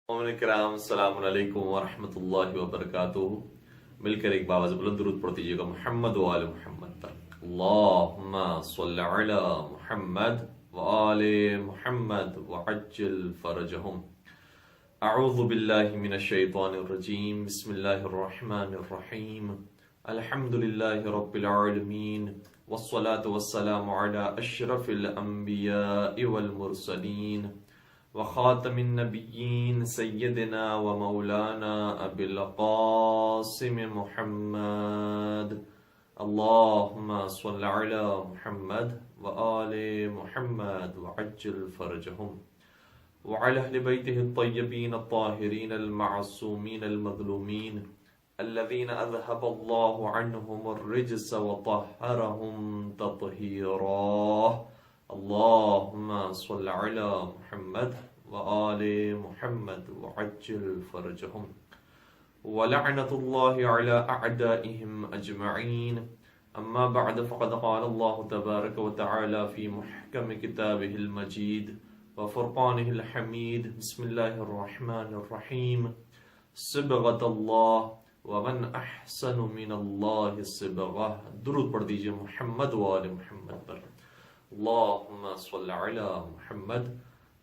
مومن کرام السلام علیکم ورحمۃ اللہ وبرکاتہ. مل کر ایک باواز بلند درود پڑھ دیجیے گا محمد و آل محمد پر. اللہم صل علی محمد و آل محمد وعجل فرجہم. اعوذ باللہ من الشیطان الرجیم. بسم اللہ الرحمن الرحیم. الحمد للہ رب العالمین والصلاة والسلام علی اشرف الانبیاء والمرسلین وخاتم النبیین سیدنا و مولانا ابی القاسم محمد. اللہم صل علی محمد و آل محمد وعجل فرجہم وعلى اہل بیتہ الطیبین الطاہرین المعصومین المظلومین الذین اذهب اللہ عنہم الرجس وطہرہم تطہیرا. اللہم صل علی محمد وآل محمد وعجل فرجہم ولعنت اللہ علی اعدائہم اجمعین. اما بعد فقد قال اللہ تبارک وتعالی فی محکم کتابہ المجید وفرقانہ الحمید. بسم اللہ الرحمن الرحیم. صبغۃ اللہ ومن احسن من اللہ صبغہ. درود پڑھ دیجئے محمد وآل محمد پر. اللہم صل علی محمد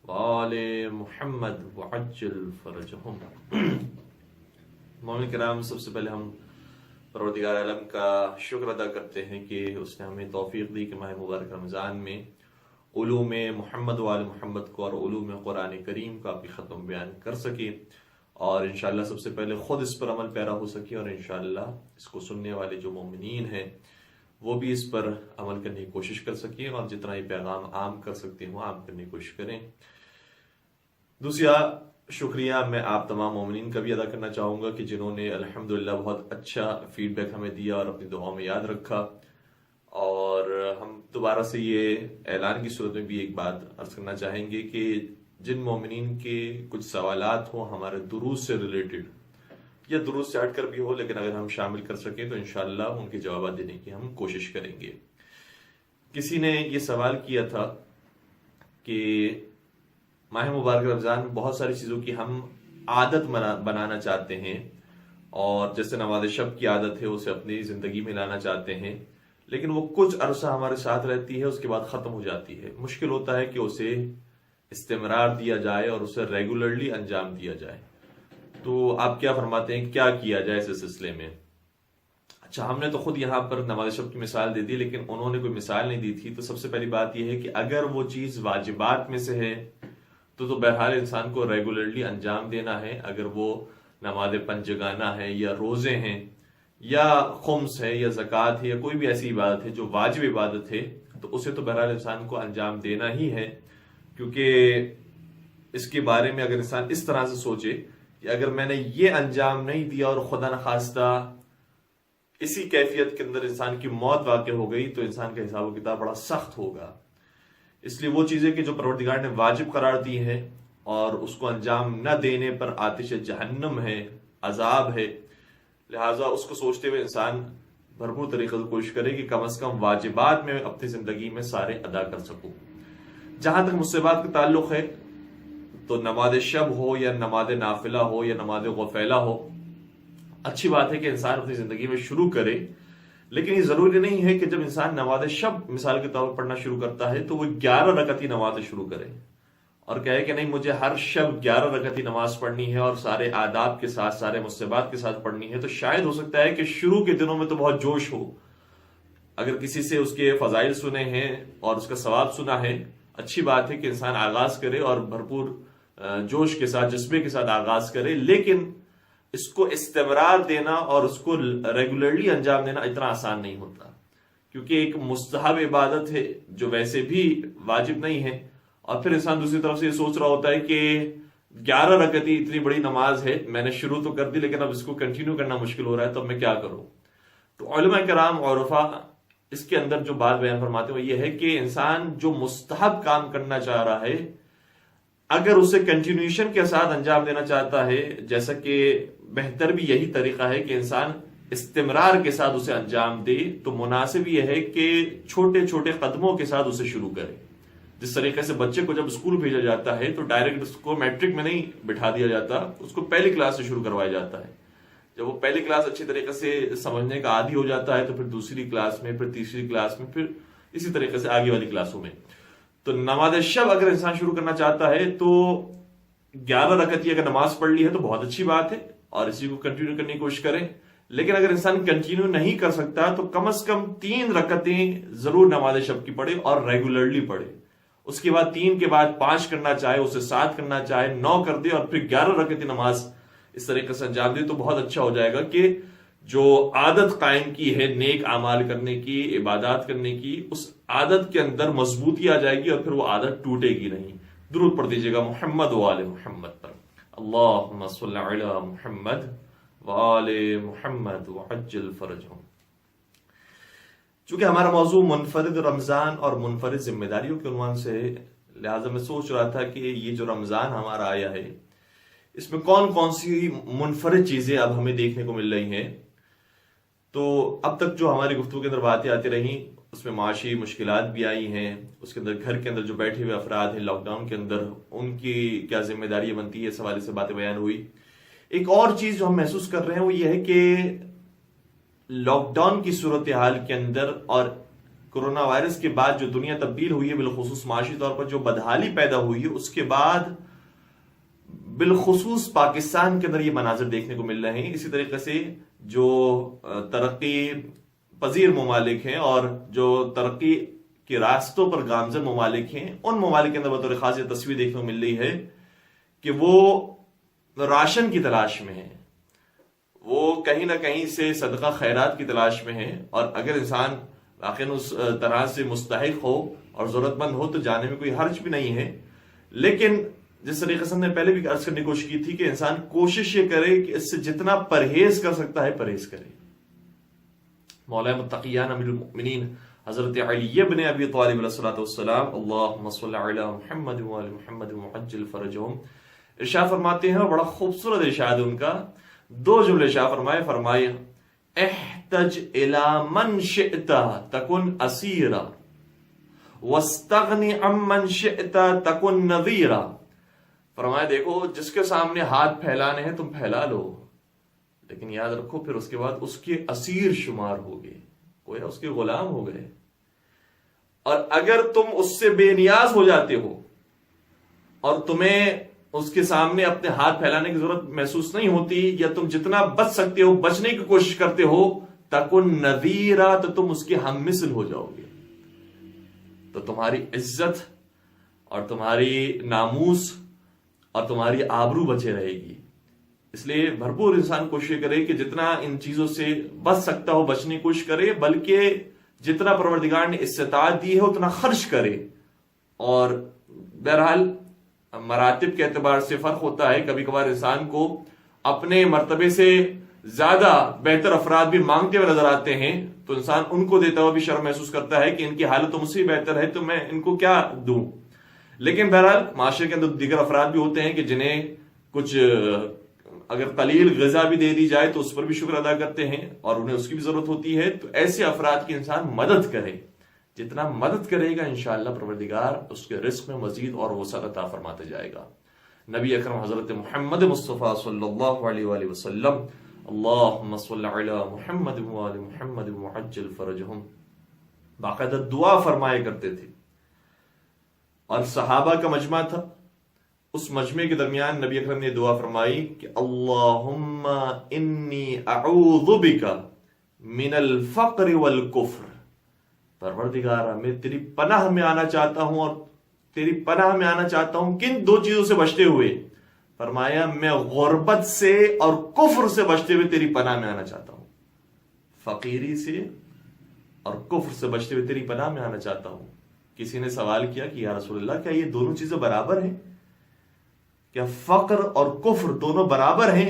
وآل محمد وعجل فرجہم. مومن کرام، سب سے پہلے ہم پروردگار عالم کا شکر ادا کرتے ہیں کہ اس نے ہمیں توفیق دی کہ ماہ مبارک رمضان میں علوم محمد وآل محمد کو اور علوم قرآن کریم کا بھی ختم بیان کر سکے، اور انشاءاللہ سب سے پہلے خود اس پر عمل پیرا ہو سکے، اور انشاءاللہ اس کو سننے والے جو مومنین ہیں وہ بھی اس پر عمل کرنے کی کوشش کر سکیں، اور جتنا یہ پیغام عام کر سکتے ہوں عام کرنے کی کوشش کریں. دوسرا شکریہ میں آپ تمام مومنین کا بھی ادا کرنا چاہوں گا کہ جنہوں نے الحمدللہ بہت اچھا فیڈ بیک ہمیں دیا اور اپنی دعاؤں میں یاد رکھا. اور ہم دوبارہ سے یہ اعلان کی صورت میں بھی ایک بات عرض کرنا چاہیں گے کہ جن مومنین کے کچھ سوالات ہوں ہمارے دروس سے ریلیٹڈ یا دروس سے ہٹ کر بھی ہو، لیکن اگر ہم شامل کر سکیں تو انشاءاللہ ان کے جوابات دینے کی ہم کوشش کریں گے. کسی نے یہ سوال کیا تھا کہ ماہ مبارک رمضان میں بہت ساری چیزوں کی ہم عادت بنانا چاہتے ہیں، اور جیسے نماز شب کی عادت ہے اسے اپنی زندگی میں لانا چاہتے ہیں، لیکن وہ کچھ عرصہ ہمارے ساتھ رہتی ہے، اس کے بعد ختم ہو جاتی ہے. مشکل ہوتا ہے کہ اسے استمرار دیا جائے اور اسے ریگولرلی انجام دیا جائے. تو آپ کیا فرماتے ہیں، کیا کیا جائے اس سلسلے میں؟ اچھا، ہم نے تو خود یہاں پر نماز شب کی مثال دے دی، لیکن انہوں نے کوئی مثال نہیں دی تھی. تو سب سے پہلی بات یہ ہے کہ اگر وہ چیز واجبات میں سے ہے تو بہرحال انسان کو ریگولرلی انجام دینا ہے. اگر وہ نماز پنجگانہ ہے یا روزے ہیں یا خمس ہے یا زکوٰۃ ہے یا کوئی بھی ایسی عبادت ہے جو واجب عبادت ہے، تو اسے تو بہرحال انسان کو انجام دینا ہی ہے. کیونکہ اس کے بارے میں اگر انسان اس طرح سے سوچے کہ اگر میں نے یہ انجام نہیں دیا اور خدا نخواستہ اسی کیفیت کے اندر انسان کی موت واقع ہو گئی تو انسان کا حساب و کتاب بڑا سخت ہوگا. اس لیے وہ چیزیں کہ جو پروردگار نے واجب قرار دی ہیں اور اس کو انجام نہ دینے پر آتش جہنم ہے، عذاب ہے، لہٰذا اس کو سوچتے ہوئے انسان بھرپور طریقے سے کوشش کرے کہ کم از کم واجبات میں اپنی زندگی میں سارے ادا کر سکوں. جہاں تک مصیبات کا تعلق ہے تو نماز شب ہو یا نماز نافلہ ہو یا نماز غفیلہ ہو، اچھی بات ہے کہ انسان اپنی زندگی میں شروع کرے، لیکن یہ ضروری نہیں ہے کہ جب انسان نماز شب مثال کے طور پر پڑھنا شروع کرتا ہے تو وہ 11 رکعتی نماز شروع کرے اور کہے کہ نہیں مجھے ہر شب 11 رکعتی نماز پڑھنی ہے اور سارے آداب کے ساتھ سارے مصیبات کے ساتھ پڑھنی ہے. تو شاید ہو سکتا ہے کہ شروع کے دنوں میں تو بہت جوش ہو، اگر کسی سے اس کے فضائل سنے ہیں اور اس کا ثواب سنا ہے، اچھی بات ہے کہ انسان آغاز کرے اور بھرپور جوش کے ساتھ جذبے کے ساتھ آغاز کرے، لیکن اس کو استمرار دینا اور اس کو ریگولرلی انجام دینا اتنا آسان نہیں ہوتا، کیونکہ ایک مستحب عبادت ہے جو ویسے بھی واجب نہیں ہے. اور پھر انسان دوسری طرف سے یہ سوچ رہا ہوتا ہے کہ 11 رکعتی اتنی بڑی نماز ہے، میں نے شروع تو کر دی لیکن اب اس کو کنٹینیو کرنا مشکل ہو رہا ہے، تو اب میں کیا کروں؟ تو علماء کرام عرفاء اس کے اندر جو بات بیان فرماتے ہیں وہ یہ ہے کہ انسان جو مستحب کام کرنا چاہ رہا ہے اگر اسے کنٹینیوشن کے ساتھ انجام دینا چاہتا ہے، جیسا کہ بہتر بھی یہی طریقہ ہے کہ انسان استمرار کے ساتھ اسے انجام دے، تو مناسب یہ ہے کہ چھوٹے چھوٹے قدموں کے ساتھ اسے شروع کرے. جس طریقے سے بچے کو جب اسکول بھیجا جاتا ہے تو ڈائریکٹ اس کو میٹرک میں نہیں بٹھا دیا جاتا، اس کو پہلی کلاس سے شروع کروایا جاتا ہے. جب وہ پہلی کلاس اچھی طریقے سے سمجھنے کا عادی ہو جاتا ہے تو پھر دوسری کلاس میں، پھر تیسری کلاس میں، پھر اسی طریقے سے آگے والی کلاسوں میں. تو نماز شب اگر انسان شروع کرنا چاہتا ہے تو 11 رکعت کی اگر نماز پڑھ لی ہے تو بہت اچھی بات ہے اور اسی کو کنٹینیو کرنے کی کوشش کریں. لیکن اگر انسان کنٹینیو نہیں کر سکتا تو کم از کم 3 رکعتیں ضرور نماز شب کی پڑھے اور ریگولرلی پڑھے. اس کے بعد 3 کے بعد 5 کرنا چاہے، اسے 7 کرنا چاہے 9 کر دے اور پھر 11 رکعتیں نماز اس طریقے سے انجام دے تو بہت اچھا ہو جائے گا کہ جو عادت قائم کی ہے نیک اعمال کرنے کی، عبادات کرنے کی، اس عادت کے اندر مضبوطی آ جائے گی اور پھر وہ عادت ٹوٹے گی نہیں. درود پڑھ دیجیے گا محمد و آل محمد پر. اللہم صلی علی محمد و آل محمد وعجل فرجہم. چونکہ ہمارا موضوع منفرد رمضان اور منفرد ذمہ داریوں کے عنوان سے ہے، لہٰذا میں سوچ رہا تھا کہ یہ جو رمضان ہمارا آیا ہے اس میں کون کون سی منفرد چیزیں اب ہمیں دیکھنے کو مل رہی ہیں. تو اب تک جو ہماری گفتگو کے اندر باتیں آتی رہیں اس میں معاشی مشکلات بھی آئی ہیں، اس کے اندر گھر کے اندر جو بیٹھے ہوئے افراد ہیں لاک ڈاؤن کے اندر ان کی کیا ذمہ داری بنتی ہے، اس حوالے سے باتیں بیان ہوئی. ایک اور چیز جو ہم محسوس کر رہے ہیں وہ یہ ہے کہ لاک ڈاؤن کی صورتحال کے اندر اور کورونا وائرس کے بعد جو دنیا تبدیل ہوئی ہے، بالخصوص معاشی طور پر جو بدحالی پیدا ہوئی ہے، اس کے بعد بالخصوص پاکستان کے اندر یہ مناظر دیکھنے کو مل رہے ہیں. اسی طریقے سے جو ترقی پذیر ممالک ہیں اور جو ترقی کے راستوں پر گامزن ممالک ہیں، ان ممالک کے اندر بطور خاص یہ تصویر دیکھنے کو مل رہی ہے کہ وہ راشن کی تلاش میں ہیں، وہ کہیں نہ کہیں سے صدقہ خیرات کی تلاش میں ہیں. اور اگر انسان واقعی اس طرح سے مستحق ہو اور ضرورت مند ہو تو جانے میں کوئی حرج بھی نہیں ہے. لیکن جس طریقے سے ہم نے پہلے بھی عرض کرنے کی کوشش کی تھی کہ انسان کوشش یہ کرے کہ اس سے جتنا پرہیز کر سکتا ہے پرہیز کرے. مولا متقیان امیر المؤمنین حضرت علی بن ابی طالب علیہ الصلوۃ والسلام اللہم صلی علی محمد وعلی محمد وعجل فرجہم ارشاد فرماتے ہیں، اور بڑا خوبصورت ارشاد ان کا. 2 جملے ارشاد فرمائے احتج الی من شئت تکن اسیرا واستغنی عمن شئت تکن نذیرا. فرمایا دیکھو جس کے سامنے ہاتھ پھیلانے ہیں تم پھیلا لو، لیکن یاد رکھو پھر اس کے بعد اس کے اسیر شمار ہوگے، کوئی اس کے غلام ہو گئے. اور اگر تم اس سے بے نیاز ہو جاتے ہو اور تمہیں اس کے سامنے اپنے ہاتھ پھیلانے کی ضرورت محسوس نہیں ہوتی، یا تم جتنا بچ سکتے ہو بچنے کی کوشش کرتے ہو، تکن نذیرا تو تم اس کے ہم مثل ہو جاؤ گے. تو تمہاری عزت اور تمہاری ناموس اور تمہاری آبرو بچے رہے گی. اس لیے بھرپور انسان کوشش کرے کہ جتنا ان چیزوں سے بچ سکتا ہو بچنے کی کوشش کرے، بلکہ جتنا پروردگار نے استطاعت دی ہے اتنا خرچ کرے. اور بہرحال مراتب کے اعتبار سے فرق ہوتا ہے، کبھی کبھار انسان کو اپنے مرتبے سے زیادہ بہتر افراد بھی مانگتے ہوئے نظر آتے ہیں تو انسان ان کو دیتا ہوا بھی شرم محسوس کرتا ہے کہ ان کی حالت تو مجھ سے بہتر ہے تو میں ان کو کیا دوں. لیکن بہرحال معاشرے کے اندر دیگر افراد بھی ہوتے ہیں کہ جنہیں کچھ اگر قلیل غذا بھی دے دی جائے تو اس پر بھی شکر ادا کرتے ہیں اور انہیں اس کی بھی ضرورت ہوتی ہے. تو ایسے افراد کی انسان مدد کرے، جتنا مدد کرے گا انشاءاللہ پروردگار اس کے رزق میں مزید اور وسعت عطا فرماتے جائے گا. نبی اکرم حضرت محمد مصطفیٰ صلی اللہ علیہ وآلہ وسلم اللہم صلی علی محمد وآل محمد وعجل فرجہم باقاعدہ دعا فرمایا کرتے تھے. اور صحابہ کا مجمع تھا، اس مجمع کے درمیان نبی اکرم نے دعا فرمائی کہ اللہم انی اعوذ بک من الفقر والکفر. پروردگارہ میں تیری پناہ میں آنا چاہتا ہوں، اور تیری پناہ میں آنا چاہتا ہوں کن 2 چیزوں سے بچتے ہوئے؟ فرمایا میں غربت سے اور کفر سے بچتے ہوئے تیری پناہ میں آنا چاہتا ہوں. فقیری سے اور کفر سے بچتے ہوئے تیری پناہ میں آنا چاہتا ہوں. کسی نے سوال کیا کہ یا رسول اللہ کیا یہ دونوں چیزیں برابر ہیں؟ کیا فقر اور کفر دونوں برابر ہیں؟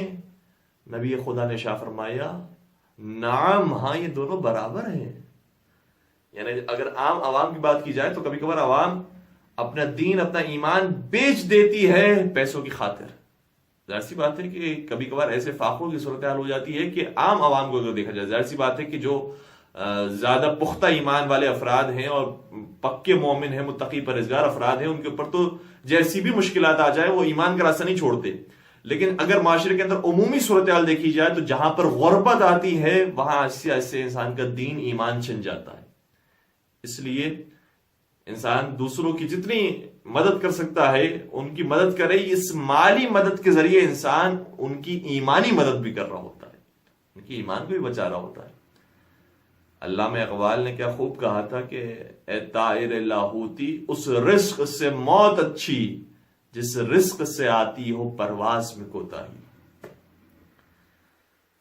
نبی خدا نے شاہ فرمایا نعم، ہاں یہ دونوں برابر ہیں. یعنی اگر عام عوام کی بات کی جائے تو کبھی کبھار عوام اپنا دین اپنا ایمان بیچ دیتی ہے پیسوں کی خاطر. ظاہر سی بات ہے کہ کبھی کبھار ایسے فاقوں کی صورتحال ہو جاتی ہے کہ عام عوام کو اگر دیکھا جائے ظاہر سی بات ہے کہ جو زیادہ پختہ ایمان والے افراد ہیں اور پکے مومن ہیں، متقی پرہیزگار افراد ہیں، ان کے اوپر تو جیسی بھی مشکلات آ جائے وہ ایمان کا راستہ نہیں چھوڑتے. لیکن اگر معاشرے کے اندر عمومی صورتحال دیکھی جائے تو جہاں پر غربت آتی ہے وہاں ایسے ایسے انسان کا دین ایمان چھن جاتا ہے. اس لیے انسان دوسروں کی جتنی مدد کر سکتا ہے ان کی مدد کرے. اس مالی مدد کے ذریعے انسان ان کی ایمانی مدد بھی کر رہا ہوتا ہے، ان کی ایمان کو بھی بچا رہا ہوتا ہے. علامہ اقبال نے کیا خوب کہا تھا کہ اے طائر لاہوتی، اس رزق سے موت اچھی جس رزق سے آتی ہو پرواز میں کوتاہی.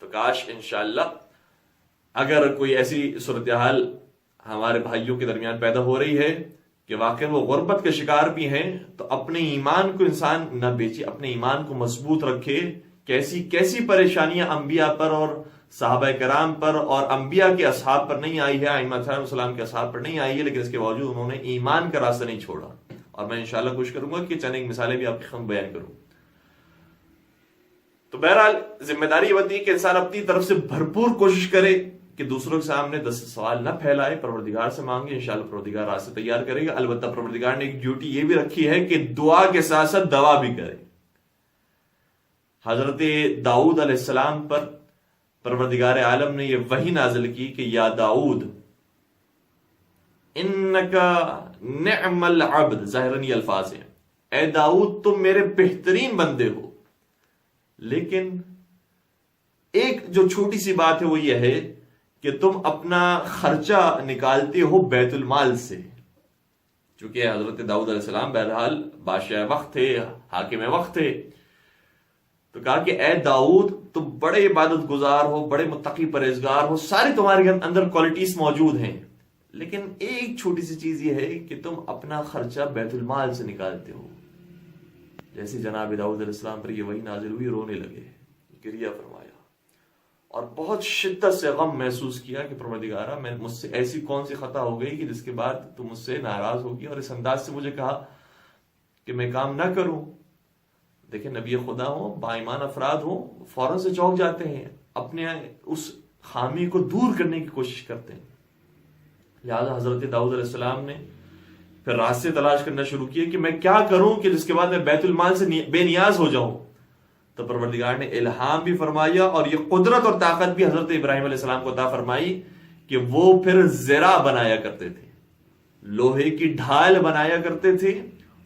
تو کاش انشاءاللہ اگر کوئی ایسی صورتحال ہمارے بھائیوں کے درمیان پیدا ہو رہی ہے کہ واقعی وہ غربت کے شکار بھی ہیں، تو اپنے ایمان کو انسان نہ بیچے، اپنے ایمان کو مضبوط رکھے. کیسی کیسی پریشانیاں انبیاء پر اور صحابہ کرام پر اور انبیاء کے اصحاب پر نہیں آئی ہے، ائمہ علیہ السلام کے اصحاب پر نہیں آئی ہے، لیکن اس کے باوجود انہوں نے ایمان کا راستہ نہیں چھوڑا. اور میں انشاءاللہ کوشش کروں گا کہ چند ایک مثالیں بھی آپ کے خدمت بیان کروں. تو بہرحال ذمہ داری یہ بنتی ہے کہ انسان اپنی طرف سے بھرپور کوشش کرے کہ دوسروں کے سامنے 10 سوال نہ پھیلائے، پروردگار سے مانگے، انشاءاللہ پروردگار راستے تیار کرے گا. البتہ پروردگار نے ایک ڈیوٹی یہ بھی رکھی ہے کہ دعا کے ساتھ ساتھ دوا بھی کرے. حضرت داؤد علیہ السلام پر پروردگار عالم نے یہ وحی نازل کی کہ یا داؤد انکا نعم العبد، ظاہراً یہ الفاظ ہیں، اے داؤد تم میرے بہترین بندے ہو، لیکن ایک جو چھوٹی سی بات ہے وہ یہ ہے کہ تم اپنا خرچہ نکالتے ہو بیت المال سے. چونکہ حضرت داؤد علیہ السلام بہرحال بادشاہ وقت تھے، حاکم وقت تھے، تو کہا کہ اے داؤد تم بڑے عبادت گزار ہو، بڑے متقی پرہیزگار ہو، ساری تمہارے اندر کوالٹیز موجود ہیں، لیکن ایک چھوٹی سی چیز یہ ہے کہ تم اپنا خرچہ بیت المال سے نکالتے ہو. جیسے جناب داؤد علیہ السلام پر یہ وحی نازل ہوئی، رونے لگے، گریہ فرمایا اور بہت شدت سے غم محسوس کیا کہ پروردگارا میں مجھ سے ایسی کون سی خطا ہو گئی کہ جس کے بعد تم مجھ سے ناراض ہوگی اور اس انداز سے مجھے کہا کہ میں کام نہ کروں. دیکھیں نبی خدا ہوں، با ایمان افراد ہوں، فوراً سے چونک جاتے ہیں، اپنے اس خامی کو دور کرنے کی کوشش کرتے ہیں. لہٰذا حضرت داؤد علیہ السلام نے پھر راستے تلاش کرنا شروع کیے کہ میں کیا کروں کہ جس کے بعد میں بیت المال سے بے نیاز ہو جاؤں. تو پروردگار نے الہام بھی فرمایا اور یہ قدرت اور طاقت بھی حضرت ابراہیم علیہ السلام کو عطا فرمائی کہ وہ پھر زرع بنایا کرتے تھے، لوہے کی ڈھال بنایا کرتے تھے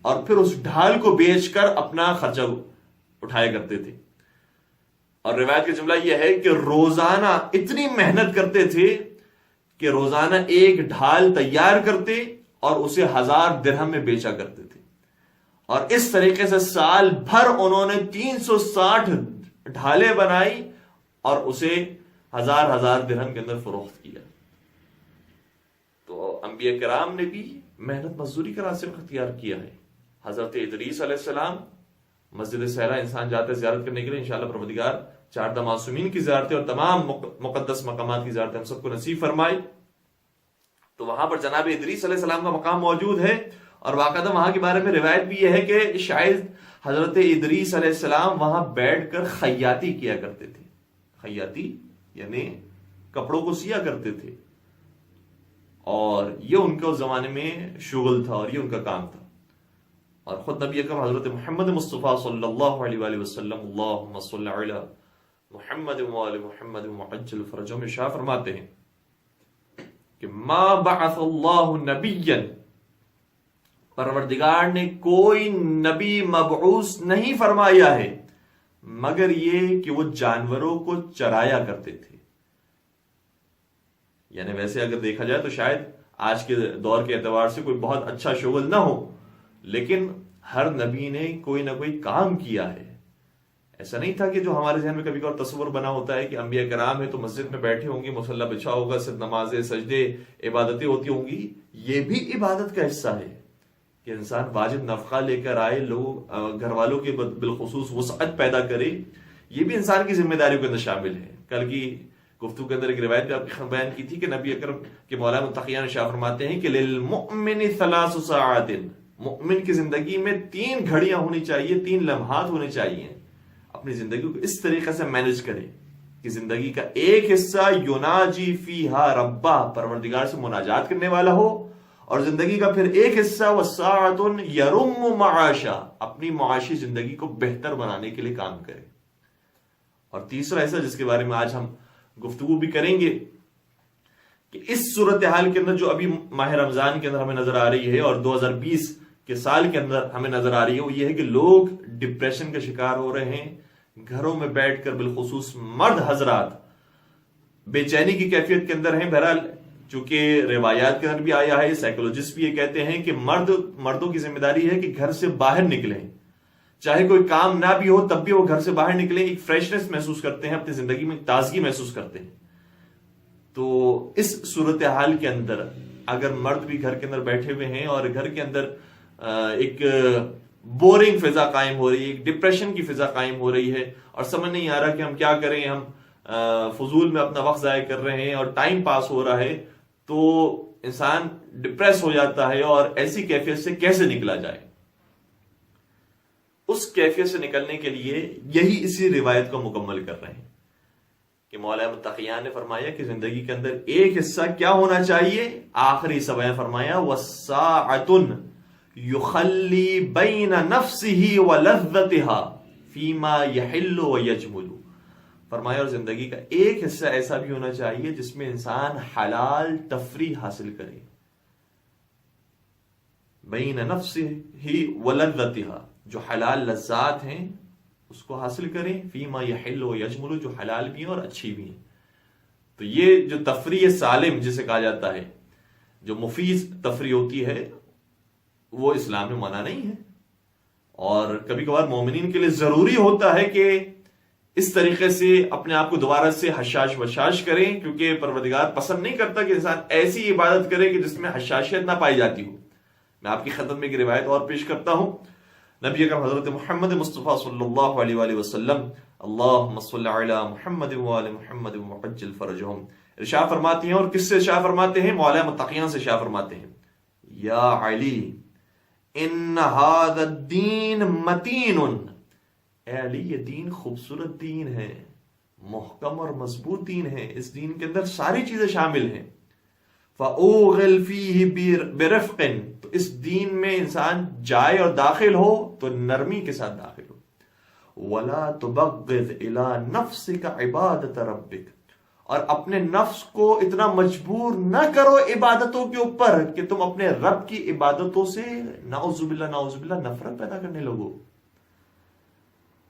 اور پھر اس ڈھال کو بیچ کر اپنا خرچہ اٹھایا کرتے تھے. اور روایت کا جملہ یہ ہے کہ روزانہ اتنی محنت کرتے تھے کہ روزانہ ایک ڈھال تیار کرتے اور اسے 1000 درہم میں بیچا کرتے تھے. اور اس طریقے سے سال بھر انہوں نے 360 ڈھالیں بنائی اور اسے 1000 درہم کے اندر فروخت کیا. تو انبیاء کرام نے بھی محنت مزدوری کا راستہ اختیار کیا ہے. حضرت ادریس علیہ السلام مسجد صحرا انسان جاتے زیارت کرنے کے لیے، انشاءاللہ پروردگار 4 معصومین کی زیارتیں اور تمام مقدس مقامات کی زیارتیں ہم سب کو نصیب فرمائے. تو وہاں پر جناب ادریس علیہ السلام کا مقام موجود ہے اور باقاعدہ وہاں کے بارے میں روایت بھی یہ ہے کہ شاید حضرت ادریس علیہ السلام وہاں بیٹھ کر خیاطی کیا کرتے تھے. خیاطی یعنی کپڑوں کو سیا کرتے تھے اور یہ ان کے اس زمانے میں شغل تھا اور یہ ان کا کام تھا. اور خود نبی اکرم حضرت محمد مصطفیٰ صلی اللہ علیہ وآلہ وسلم اللہم صلی علی محمد وآل محمد وعجل فرجهم میں شاہ فرماتے ہیں کہ ما بعث اللہ نبیا، پروردگار نے کوئی نبی مبعوث نہیں فرمایا ہے مگر یہ کہ وہ جانوروں کو چرایا کرتے تھے. یعنی ویسے اگر دیکھا جائے تو شاید آج کے دور کے اعتبار سے کوئی بہت اچھا شغل نہ ہو، لیکن ہر نبی نے کوئی نہ کوئی کام کیا ہے. ایسا نہیں تھا کہ جو ہمارے ذہن میں کبھی کبھی تصور بنا ہوتا ہے کہ انبیاء کرام ہیں تو مسجد میں بیٹھے ہوں گے، مصلی بچھا ہوگا، صرف نمازیں سجدے عبادتیں ہوتی ہوں گی. یہ بھی عبادت کا حصہ ہے کہ انسان واجب نفقہ لے کر آئے، لوگ گھر والوں کے بالخصوص وسعت پیدا کرے، یہ بھی انسان کی ذمہ داریوں کے اندر شامل ہے. کل کی گفتگو کے اندر ایک روایت بھی آپ کی بیان کی تھی کہ نبی اکرم کے مولا متقیان شاہ فرماتے ہیں کہ للمؤمن 3 ساعات، مؤمن کی زندگی میں 3 گھڑیاں ہونی چاہیے، 3 لمحات ہونے چاہیے. اپنی زندگی کو اس طریقے سے مینج کرے کہ زندگی کا ایک حصہ یوناجی فیہا ربا، پروردگار سے مناجات کرنے والا ہو، اور زندگی کا پھر ایک حصہ وساعۃ یرم معاشا، اپنی معاشی زندگی کو بہتر بنانے کے لیے کام کرے۔ اور تیسرا حصہ جس کے بارے میں آج ہم گفتگو بھی کریں گے کہ اس صورتحال کے اندر جو ابھی ماہ رمضان کے اندر ہمیں نظر آ رہی ہے اور 2020 کے سال کے اندر ہمیں نظر آ رہی ہے، وہ یہ ہے کہ لوگ ڈپریشن کا شکار ہو رہے ہیں، گھروں میں بیٹھ کر بالخصوص مرد حضرات بے چینی کی کیفیت کے اندر ہیں۔ بہرحال چونکہ روایات کے اندر بھی آیا ہے، سائیکولوجسٹ بھی یہ کہتے ہیں کہ مردوں کی ذمہ داری ہے کہ گھر سے باہر نکلیں، چاہے کوئی کام نہ بھی ہو تب بھی وہ گھر سے باہر نکلیں، ایک فریشنس محسوس کرتے ہیں، اپنی زندگی میں تازگی محسوس کرتے ہیں۔ تو اس صورتحال کے اندر اگر مرد بھی گھر کے اندر بیٹھے ہوئے ہیں اور گھر کے اندر ایک بورنگ فضا قائم ہو رہی ہے، ایک ڈپریشن کی فضا قائم ہو رہی ہے، اور سمجھ نہیں آ رہا کہ ہم کیا کریں، ہم فضول میں اپنا وقت ضائع کر رہے ہیں اور ٹائم پاس ہو رہا ہے، تو انسان ڈپریس ہو جاتا ہے۔ اور ایسی کیفیت سے کیسے نکلا جائے؟ اس کیفیت سے نکلنے کے لیے یہی اسی روایت کو مکمل کر رہے ہیں کہ مولا متقیان نے فرمایا کہ زندگی کے اندر ایک حصہ کیا ہونا چاہیے، آخری حصہ بیان فرمایا وَسَاعَةٌ يُخَلِّي بَيْنَ نَفْسِهِ وَلَذَّتِهَا فِيمَا يَحِلُّ وَيَجْمُلُ، فرمایا اور زندگی کا ایک حصہ ایسا بھی ہونا چاہیے جس میں انسان حلال تفریح حاصل کرے، بین نفسہ ولذتها، جو حلال لذات ہیں اس کو حاصل کریں، فیما یحل و یجمل، جو حلال بھی ہیں اور اچھی بھی ہیں۔ تو یہ جو تفریح سالم جسے کہا جاتا ہے، جو مفید تفریح ہوتی ہے، وہ اسلام میں منع نہیں ہے، اور کبھی کبھار مومنین کے لیے ضروری ہوتا ہے کہ اس طریقے سے اپنے آپ کو دوبارہ سے حشاش وشاش کریں، کیونکہ پروردگار پسند نہیں کرتا کہ انسان ایسی عبادت کرے کہ جس میں حشاشیت نہ پائی جاتی ہو۔ میں آپ کی خدمت میں ایک روایت اور پیش کرتا ہوں، نبی اکرم حضرت محمد مصطفیٰ صلی اللہ علیہ وآلہ وسلم، اللہم صلی علی محمد وآل محمد وعجل فرجہم، ارشاد فرماتے ہیں، اور کس سے ارشاد فرماتے ہیں؟ مولا متقیان سے ارشاد فرماتے ہیں، یا علی ان ھذا الدین متین، اے علی یہ دین خوبصورت دین ہے، محکم اور مضبوط دین ہے، اس دین کے اندر ساری چیزیں شامل ہیں، فَأُوغِلْ فِيهِ بِرِفْقٍ، تو اس دین میں انسان جائے اور داخل ہو تو نرمی کے ساتھ داخل ہو، وَلَا تُبَغِّضْ إِلَىٰ نَفْسِكَ عِبَادَةَ رَبِّكَ، اور اپنے نفس کو اتنا مجبور نہ کرو عبادتوں کے اوپر کہ تم اپنے رب کی عبادتوں سے نعوذ باللہ نفرت پیدا کرنے لگو۔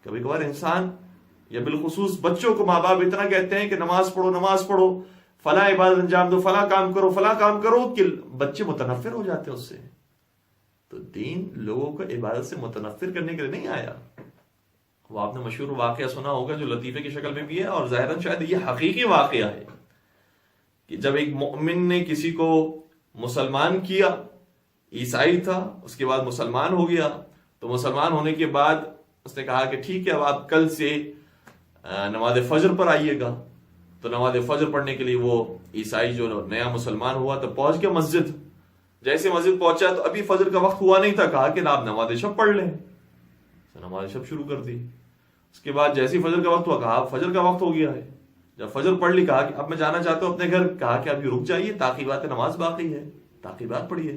کبھی کبھار انسان یا بالخصوص بچوں کو ماں باپ اتنا کہتے ہیں کہ نماز پڑھو، فلاں عبادت انجام دو، فلاں کام کرو کہ بچے متنفر ہو جاتے ہیں اس سے۔ تو دین لوگوں کو عبادت سے متنفر کرنے کے لیے نہیں آیا۔ وہ آپ نے مشہور واقعہ سنا ہوگا جو لطیفے کی شکل میں بھی ہے، اور ظاہراً شاید یہ حقیقی واقعہ ہے کہ جب ایک مومن نے کسی کو مسلمان کیا، عیسائی تھا، اس کے بعد مسلمان ہو گیا، تو مسلمان ہونے کے بعد اس نے کہا کہ ٹھیک ہے اب آپ کل سے نماز فجر پر آئیے گا۔ تو نماز فجر پڑھنے کے لیے وہ عیسائی جو نیا مسلمان ہوا تو پہنچ گیا مسجد، جیسے مسجد پہنچا تو ابھی فجر کا وقت ہوا نہیں تھا، کہا کہ آپ نماز شب پڑھ لیں، تو نماز شب شروع کر دی۔ اس کے بعد جیسے فجر کا وقت ہوا، کہا فجر کا وقت ہو گیا ہے، جب فجر پڑھ لی کہا کہ اب میں جانا چاہتا ہوں اپنے گھر، کہا کہ اب یہ رک جائیے، تعقیبات نماز باقی ہے، تعقیبات پڑھیے،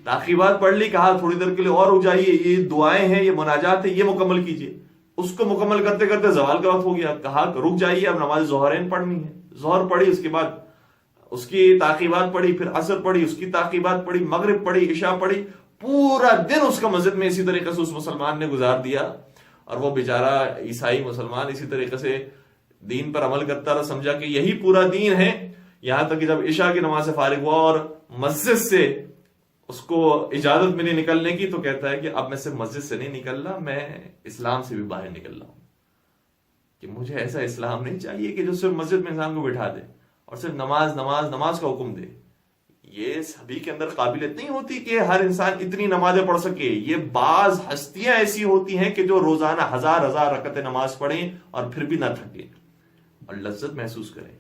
تعقیبات پڑھ لی، کہا تھوڑی دیر کے لیے اور رک جائیے، یہ دعائیں ہیں، یہ مناجات ہیں، یہ مکمل کیجیے۔ اس کو مکمل کرتے کرتے زوال کا وقت ہو گیا، کہا رک جائیے اب نماز ظہرین پڑھنی ہے، ظہر پڑھی، اس کے بعد اس کی تعقیبات پڑھی، پھر عصر پڑھی، اس کی تعقیبات پڑھی، مغرب پڑھی، عشاء پڑھی، پورا دن اس کا مسجد میں اسی طریقے سے اس مسلمان نے گزار دیا، اور وہ بیچارہ عیسائی مسلمان اسی طریقے سے دین پر عمل کرتا رہا، سمجھا کہ یہی پورا دین ہے، یہاں تک کہ جب عشاء کی نماز سے فارغ ہوا اور مسجد سے اس کو اجازت ملی نکلنے کی، تو کہتا ہے کہ اب میں صرف مسجد سے نہیں نکل رہا، میں اسلام سے بھی باہر نکل رہا ہوں، کہ مجھے ایسا اسلام نہیں چاہیے کہ جو صرف مسجد میں انسان کو بٹھا دے اور صرف نماز کا حکم دے۔ یہ سبھی کے اندر قابلیت نہیں ہوتی کہ ہر انسان اتنی نمازیں پڑھ سکے، یہ بعض ہستیاں ایسی ہوتی ہیں کہ جو روزانہ ہزار رکعتیں نماز پڑھیں اور پھر بھی نہ تھکیں اور لذت محسوس کریں۔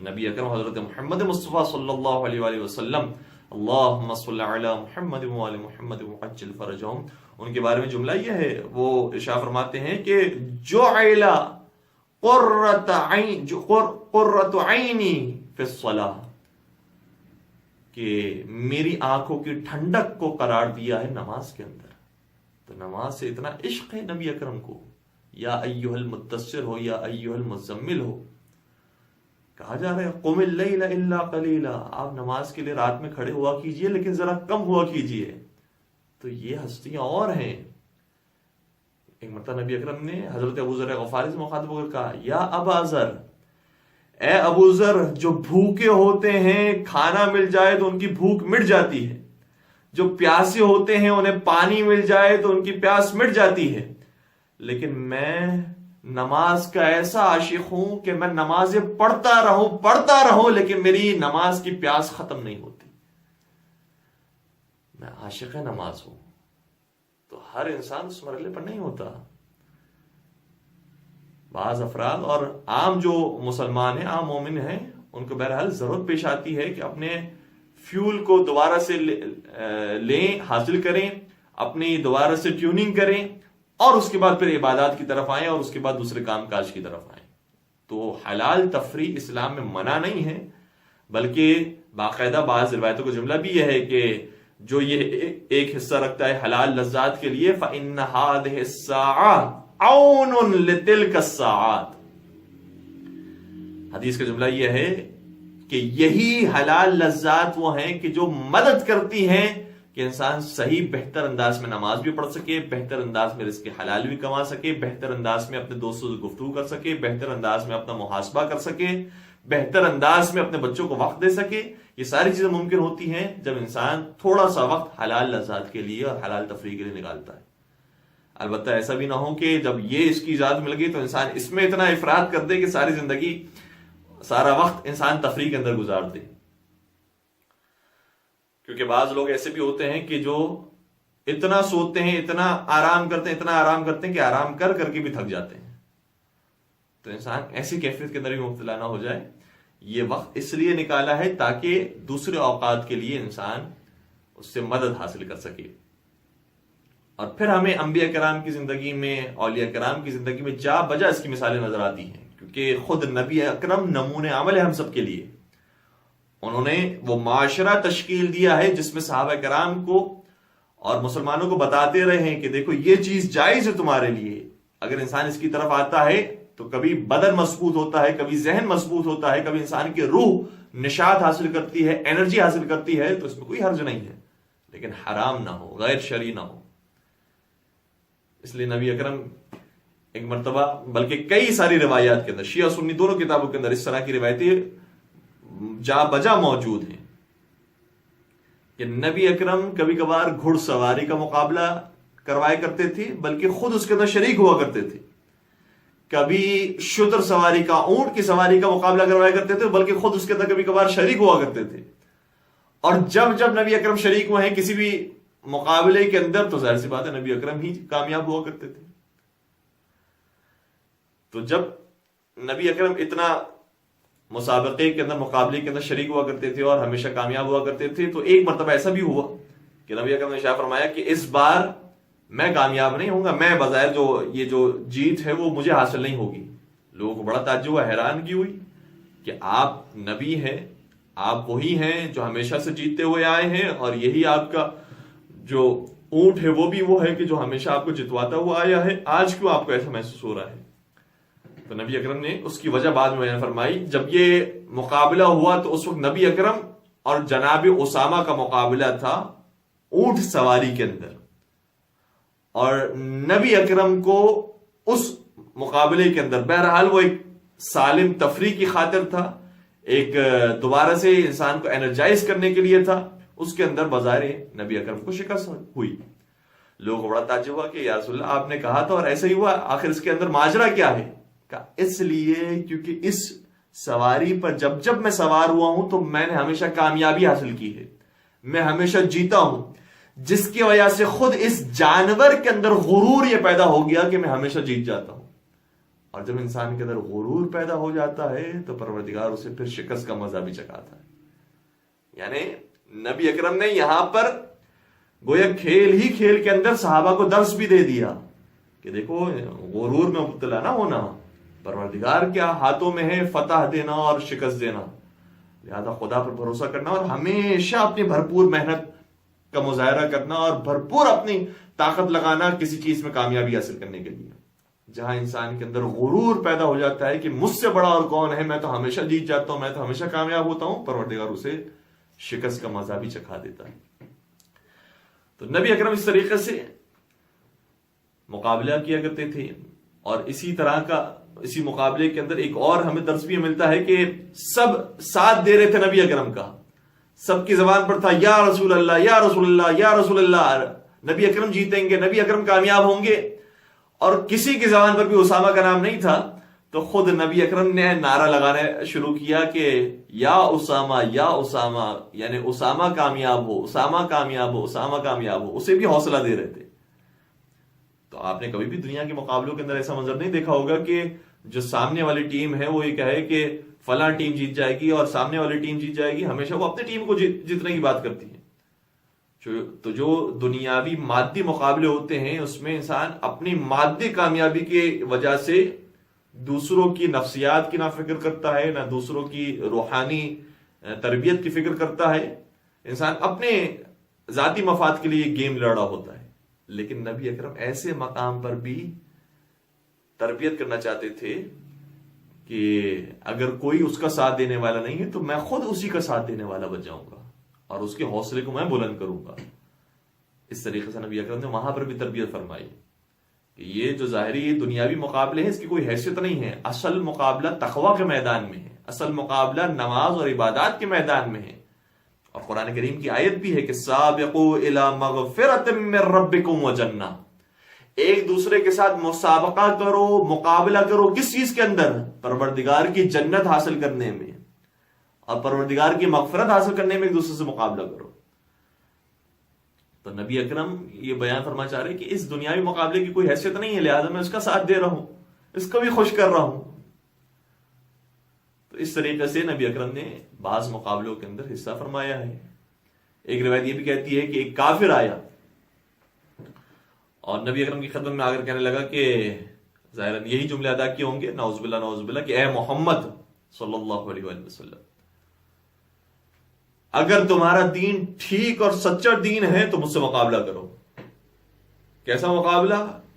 نبی اکرم حضرت محمد مصطفیٰ صلی اللہ علیہ وآلہ وسلم، اللہم صلی علی محمد وآل محمد وعجل فرجہم، ان کے بارے میں جملہ یہ ہے، وہ ارشاد فرماتے ہیں کہ جعل قرۃ عینی فی الصلاۃ، کہ میری آنکھوں کی ٹھنڈک کو قرار دیا ہے نماز کے اندر. تو نماز سے اتنا عشق ہے نبی اکرم کو. یا ایھا المدثر ہو یا ایھا المزمل ہو، کہا جا رہا ہے قم اللیل الا قلیلا، آپ نماز کے لیے رات میں کھڑے ہوا کیجئے لیکن ذرا کم ہوا کیجئے. تو یہ ہستیاں اور ہیں. ایک مرتبہ نبی اکرم نے حضرت ابو ذر غفاری سے مخاطب ہو کر کہا یا ابا ذر، اے ابو ذر، جو بھوکے ہوتے ہیں کھانا مل جائے تو ان کی بھوک مٹ جاتی ہے، جو پیاسے ہوتے ہیں انہیں پانی مل جائے تو ان کی پیاس مٹ جاتی ہے، لیکن میں نماز کا ایسا عاشق ہوں کہ میں نمازیں پڑھتا رہوں لیکن میری نماز کی پیاس ختم نہیں ہوتی. میں عاشق نماز ہوں. تو ہر انسان اس مرحلے پر نہیں ہوتا. بعض افراد اور عام جو مسلمان ہیں، عام مومن ہیں، ان کو بہرحال ضرورت پیش آتی ہے کہ اپنے فیول کو دوبارہ سے لیں، حاصل کریں، اپنی دوبارہ سے ٹیوننگ کریں، اور اس کے بعد پھر عبادات کی طرف آئیں اور اس کے بعد دوسرے کام کاج کی طرف آئیں. تو حلال تفریح اسلام میں منع نہیں ہے، بلکہ باقاعدہ بعض روایتوں کا جملہ بھی یہ ہے کہ جو یہ ایک حصہ رکھتا ہے حلال لذات کے لیے فَإِنَّ هَذِهِ السَّاعَةَ عَوْنٌ لِتِلْكَ السَّاعَاتِ. حدیث کا جملہ یہ ہے کہ یہی حلال لذات وہ ہیں کہ جو مدد کرتی ہیں کہ انسان صحیح بہتر انداز میں نماز بھی پڑھ سکے، بہتر انداز میں رزق حلال بھی کما سکے، بہتر انداز میں اپنے دوستوں سے گفتگو کر سکے، بہتر انداز میں اپنا محاسبہ کر سکے، بہتر انداز میں اپنے بچوں کو وقت دے سکے. یہ ساری چیزیں ممکن ہوتی ہیں جب انسان تھوڑا سا وقت حلال لذات کے لیے اور حلال تفریح کے لیے نکالتا ہے. البتہ ایسا بھی نہ ہو کہ جب یہ اس کی اجازت مل گئی تو انسان اس میں اتنا افراط کر دے کہ ساری زندگی، سارا وقت انسان تفریح کے اندر گزار دے. کیونکہ بعض لوگ ایسے بھی ہوتے ہیں کہ جو اتنا سوتے ہیں، اتنا آرام کرتے ہیں کہ آرام کر کے بھی تھک جاتے ہیں. تو انسان ایسی کیفیت کے اندر بھی مبتلا نہ ہو جائے. یہ وقت اس لیے نکالا ہے تاکہ دوسرے اوقات کے لیے انسان اس سے مدد حاصل کر سکے. اور پھر ہمیں انبیاء کرام کی زندگی میں، اولیاء کرام کی زندگی میں جا بجا اس کی مثالیں نظر آتی ہیں، کیونکہ خود نبی اکرم نمونہ عمل ہے ہم سب کے لیے. انہوں نے وہ معاشرہ تشکیل دیا ہے جس میں صحابہ کرام کو اور مسلمانوں کو بتاتے رہے ہیں کہ دیکھو یہ چیز جائز ہے تمہارے لیے. اگر انسان اس کی طرف آتا ہے تو کبھی بدن مضبوط ہوتا ہے، کبھی ذہن مضبوط ہوتا ہے، کبھی انسان کی روح نشاط حاصل کرتی ہے، انرجی حاصل کرتی ہے. تو اس میں کوئی حرج نہیں ہے، لیکن حرام نہ ہو، غیر شرعی نہ ہو. اس لیے نبی اکرم ایک مرتبہ، بلکہ کئی ساری روایات کے اندر، شیعہ سنی دونوں کتابوں کے اندر اس طرح کی روایتیں جا بجا موجود ہیں کہ نبی اکرم کبھی کبھار گھڑ سواری کا مقابلہ کروایا کرتے تھے، بلکہ خود اس کے اندر شریک ہوا کرتے تھے. کبھی شتر سواری کا، اونٹ کی سواری کا مقابلہ کروایا کرتے تھے، بلکہ خود اس کے اندر کبھی کبھار شریک ہوا کرتے تھے. اور جب نبی اکرم شریک ہوئے ہیں کسی بھی مقابلے کے اندر تو ظاہر سی بات ہے نبی اکرم ہی کامیاب ہوا کرتے تھے. تو جب نبی اکرم اتنا مسابقے کے اندر، مقابلے کے اندر شریک ہوا کرتے تھے اور ہمیشہ کامیاب ہوا کرتے تھے، تو ایک مرتبہ ایسا بھی ہوا کہ نبی اکرم نے ارشاد فرمایا کہ اس بار میں کامیاب نہیں ہوں گا، میں بظاہر یہ جو جیت ہے وہ مجھے حاصل نہیں ہوگی. لوگوں کو بڑا تعجب ہوا، حیرانگی ہوئی کہ آپ نبی ہیں، آپ وہی ہیں جو ہمیشہ سے جیتتے ہوئے آئے ہیں، اور یہی آپ کا جو اونٹ ہے وہ بھی وہ ہے کہ جو ہمیشہ آپ کو جتواتا ہوا آیا ہے، آج کیوں آپ کو ایسا محسوس ہو رہا ہے؟ تو نبی اکرم نے اس کی وجہ بعد میں بیان فرمائی. جب یہ مقابلہ ہوا تو اس وقت نبی اکرم اور جناب اسامہ کا مقابلہ تھا اونٹ سواری کے اندر، اور نبی اکرم کو اس مقابلے کے اندر، بہرحال وہ ایک سالم تفریح کی خاطر تھا، ایک دوبارہ سے انسان کو انرجائز کرنے کے لیے تھا، اس کے اندر بظاہر نبی اکرم کو شکست ہوئی. لوگوں کو بڑا تعجب ہوا کہ یا رسول اللہ آپ نے کہا تھا اور ایسا ہی ہوا، آخر اس کے اندر ماجرا کیا ہے؟ کہا اس لیے کیونکہ اس سواری پر جب میں سوار ہوا ہوں تو میں نے ہمیشہ کامیابی حاصل کی ہے، میں ہمیشہ جیتا ہوں، جس کی وجہ سے خود اس جانور کے اندر غرور یہ پیدا ہو گیا کہ میں ہمیشہ جیت جاتا ہوں. اور جب انسان کے اندر غرور پیدا ہو جاتا ہے تو پروردگار اسے پھر شکست کا مزہ بھی چکھاتا ہے. یعنی نبی اکرم نے یہاں پر گویا کھیل ہی کھیل کے اندر صحابہ کو درس بھی دے دیا کہ دیکھو غرور میں مبتلا نہ ہونا، پروردگار کیا ہاتھوں میں ہے فتح دینا اور شکست دینا، لہذا خدا پر بھروسہ کرنا اور ہمیشہ اپنی بھرپور محنت کا مظاہرہ کرنا اور بھرپور اپنی طاقت لگانا کسی چیز میں کامیابی حاصل کرنے کے لیے۔ جہاں انسان کے اندر غرور پیدا ہو جاتا ہے کہ مجھ سے بڑا اور کون ہے، میں تو ہمیشہ جیت جاتا ہوں، میں تو ہمیشہ کامیاب ہوتا ہوں، پروردگار اسے شکست کا مزہ بھی چکھا دیتا ہے۔ تو نبی اکرم اس طریقے سے مقابلہ کیا کرتے تھے، اور اسی مقابلے کے اندر ایک اور ہمیں درس بھی ملتا ہے کہ سب ساتھ دے رہے تھے نبی اکرم کا، سب کی زبان پر تھا یا رسول اللہ یا رسول اللہ یا رسول اللہ، نبی اکرم جیتیں گے، نبی اکرم کامیاب ہوں گے، اور کسی کی زبان پر بھی اسامہ کا نام نہیں تھا، تو خود نبی اکرم نے نعرہ لگانا شروع کیا کہ یا اسامہ یا اسامہ، یعنی اسامہ کامیاب ہو، اسامہ کامیاب ہو، اسامہ کامیاب ہو، اسے بھی حوصلہ دے رہے تھے۔ تو آپ نے کبھی بھی دنیا کے مقابلوں کے اندر ایسا منظر نہیں دیکھا ہوگا کہ جو سامنے والی ٹیم ہے وہ یہ کہے کہ فلاں ٹیم جیت جائے گی اور سامنے والی ٹیم جیت جائے گی، ہمیشہ وہ اپنی ٹیم کو جیتنے کی بات کرتی ہے۔ تو جو دنیاوی مادی مقابلے ہوتے ہیں اس میں انسان اپنی مادی کامیابی کی وجہ سے دوسروں کی نفسیات کی نہ فکر کرتا ہے، نہ دوسروں کی روحانی تربیت کی فکر کرتا ہے، انسان اپنے ذاتی مفاد کے لیے گیم لڑ رہا ہوتا ہے۔ لیکن نبی اکرم ایسے مقام پر بھی تربیت کرنا چاہتے تھے کہ اگر کوئی اس کا ساتھ دینے والا نہیں ہے تو میں خود اسی کا ساتھ دینے والا بن جاؤں گا اور اس کے حوصلے کو میں بلند کروں گا۔ اس طریقے سے نبی اکرم نے وہاں پر بھی تربیت فرمائی کہ یہ جو ظاہری دنیاوی مقابلے ہیں اس کی کوئی حیثیت نہیں ہے، اصل مقابلہ تقویٰ کے میدان میں ہے، اصل مقابلہ نماز اور عبادات کے میدان میں ہے۔ اور قرآن کریم کی آیت بھی ہے کہ سابقوا الی مغفرۃ من ربکم وجنہ، ایک دوسرے کے ساتھ مسابقہ کرو، مقابلہ کرو، کس چیز کے اندر؟ پروردگار کی جنت حاصل کرنے میں اور پروردگار کی مغفرت حاصل کرنے میں ایک دوسرے سے مقابلہ کرو۔ تو نبی اکرم یہ بیان فرما چاہ رہے کہ اس دنیاوی مقابلے کی کوئی حیثیت نہیں ہے، لہذا میں اس کا ساتھ دے رہا ہوں، اس کو بھی خوش کر رہا ہوں۔ تو اس طریقے سے نبی اکرم نے بعض مقابلوں کے اندر حصہ فرمایا ہے۔ ایک روایت یہ بھی کہتی ہے کہ ایک کافر آیا اور نبی اکرم کی خدمت میں آ کر کہنے لگا کہ ظاہراً یہی جملے ادا کیے ہوں گے، نعوذ باللہ نعوذ باللہ، کہ اے محمد صلی اللہ علیہ وآلہ وسلم، اگر تمہارا دین ٹھیک اور سچا دین ہے تو مجھ سے مقابلہ کرو۔ کیسا مقابلہ؟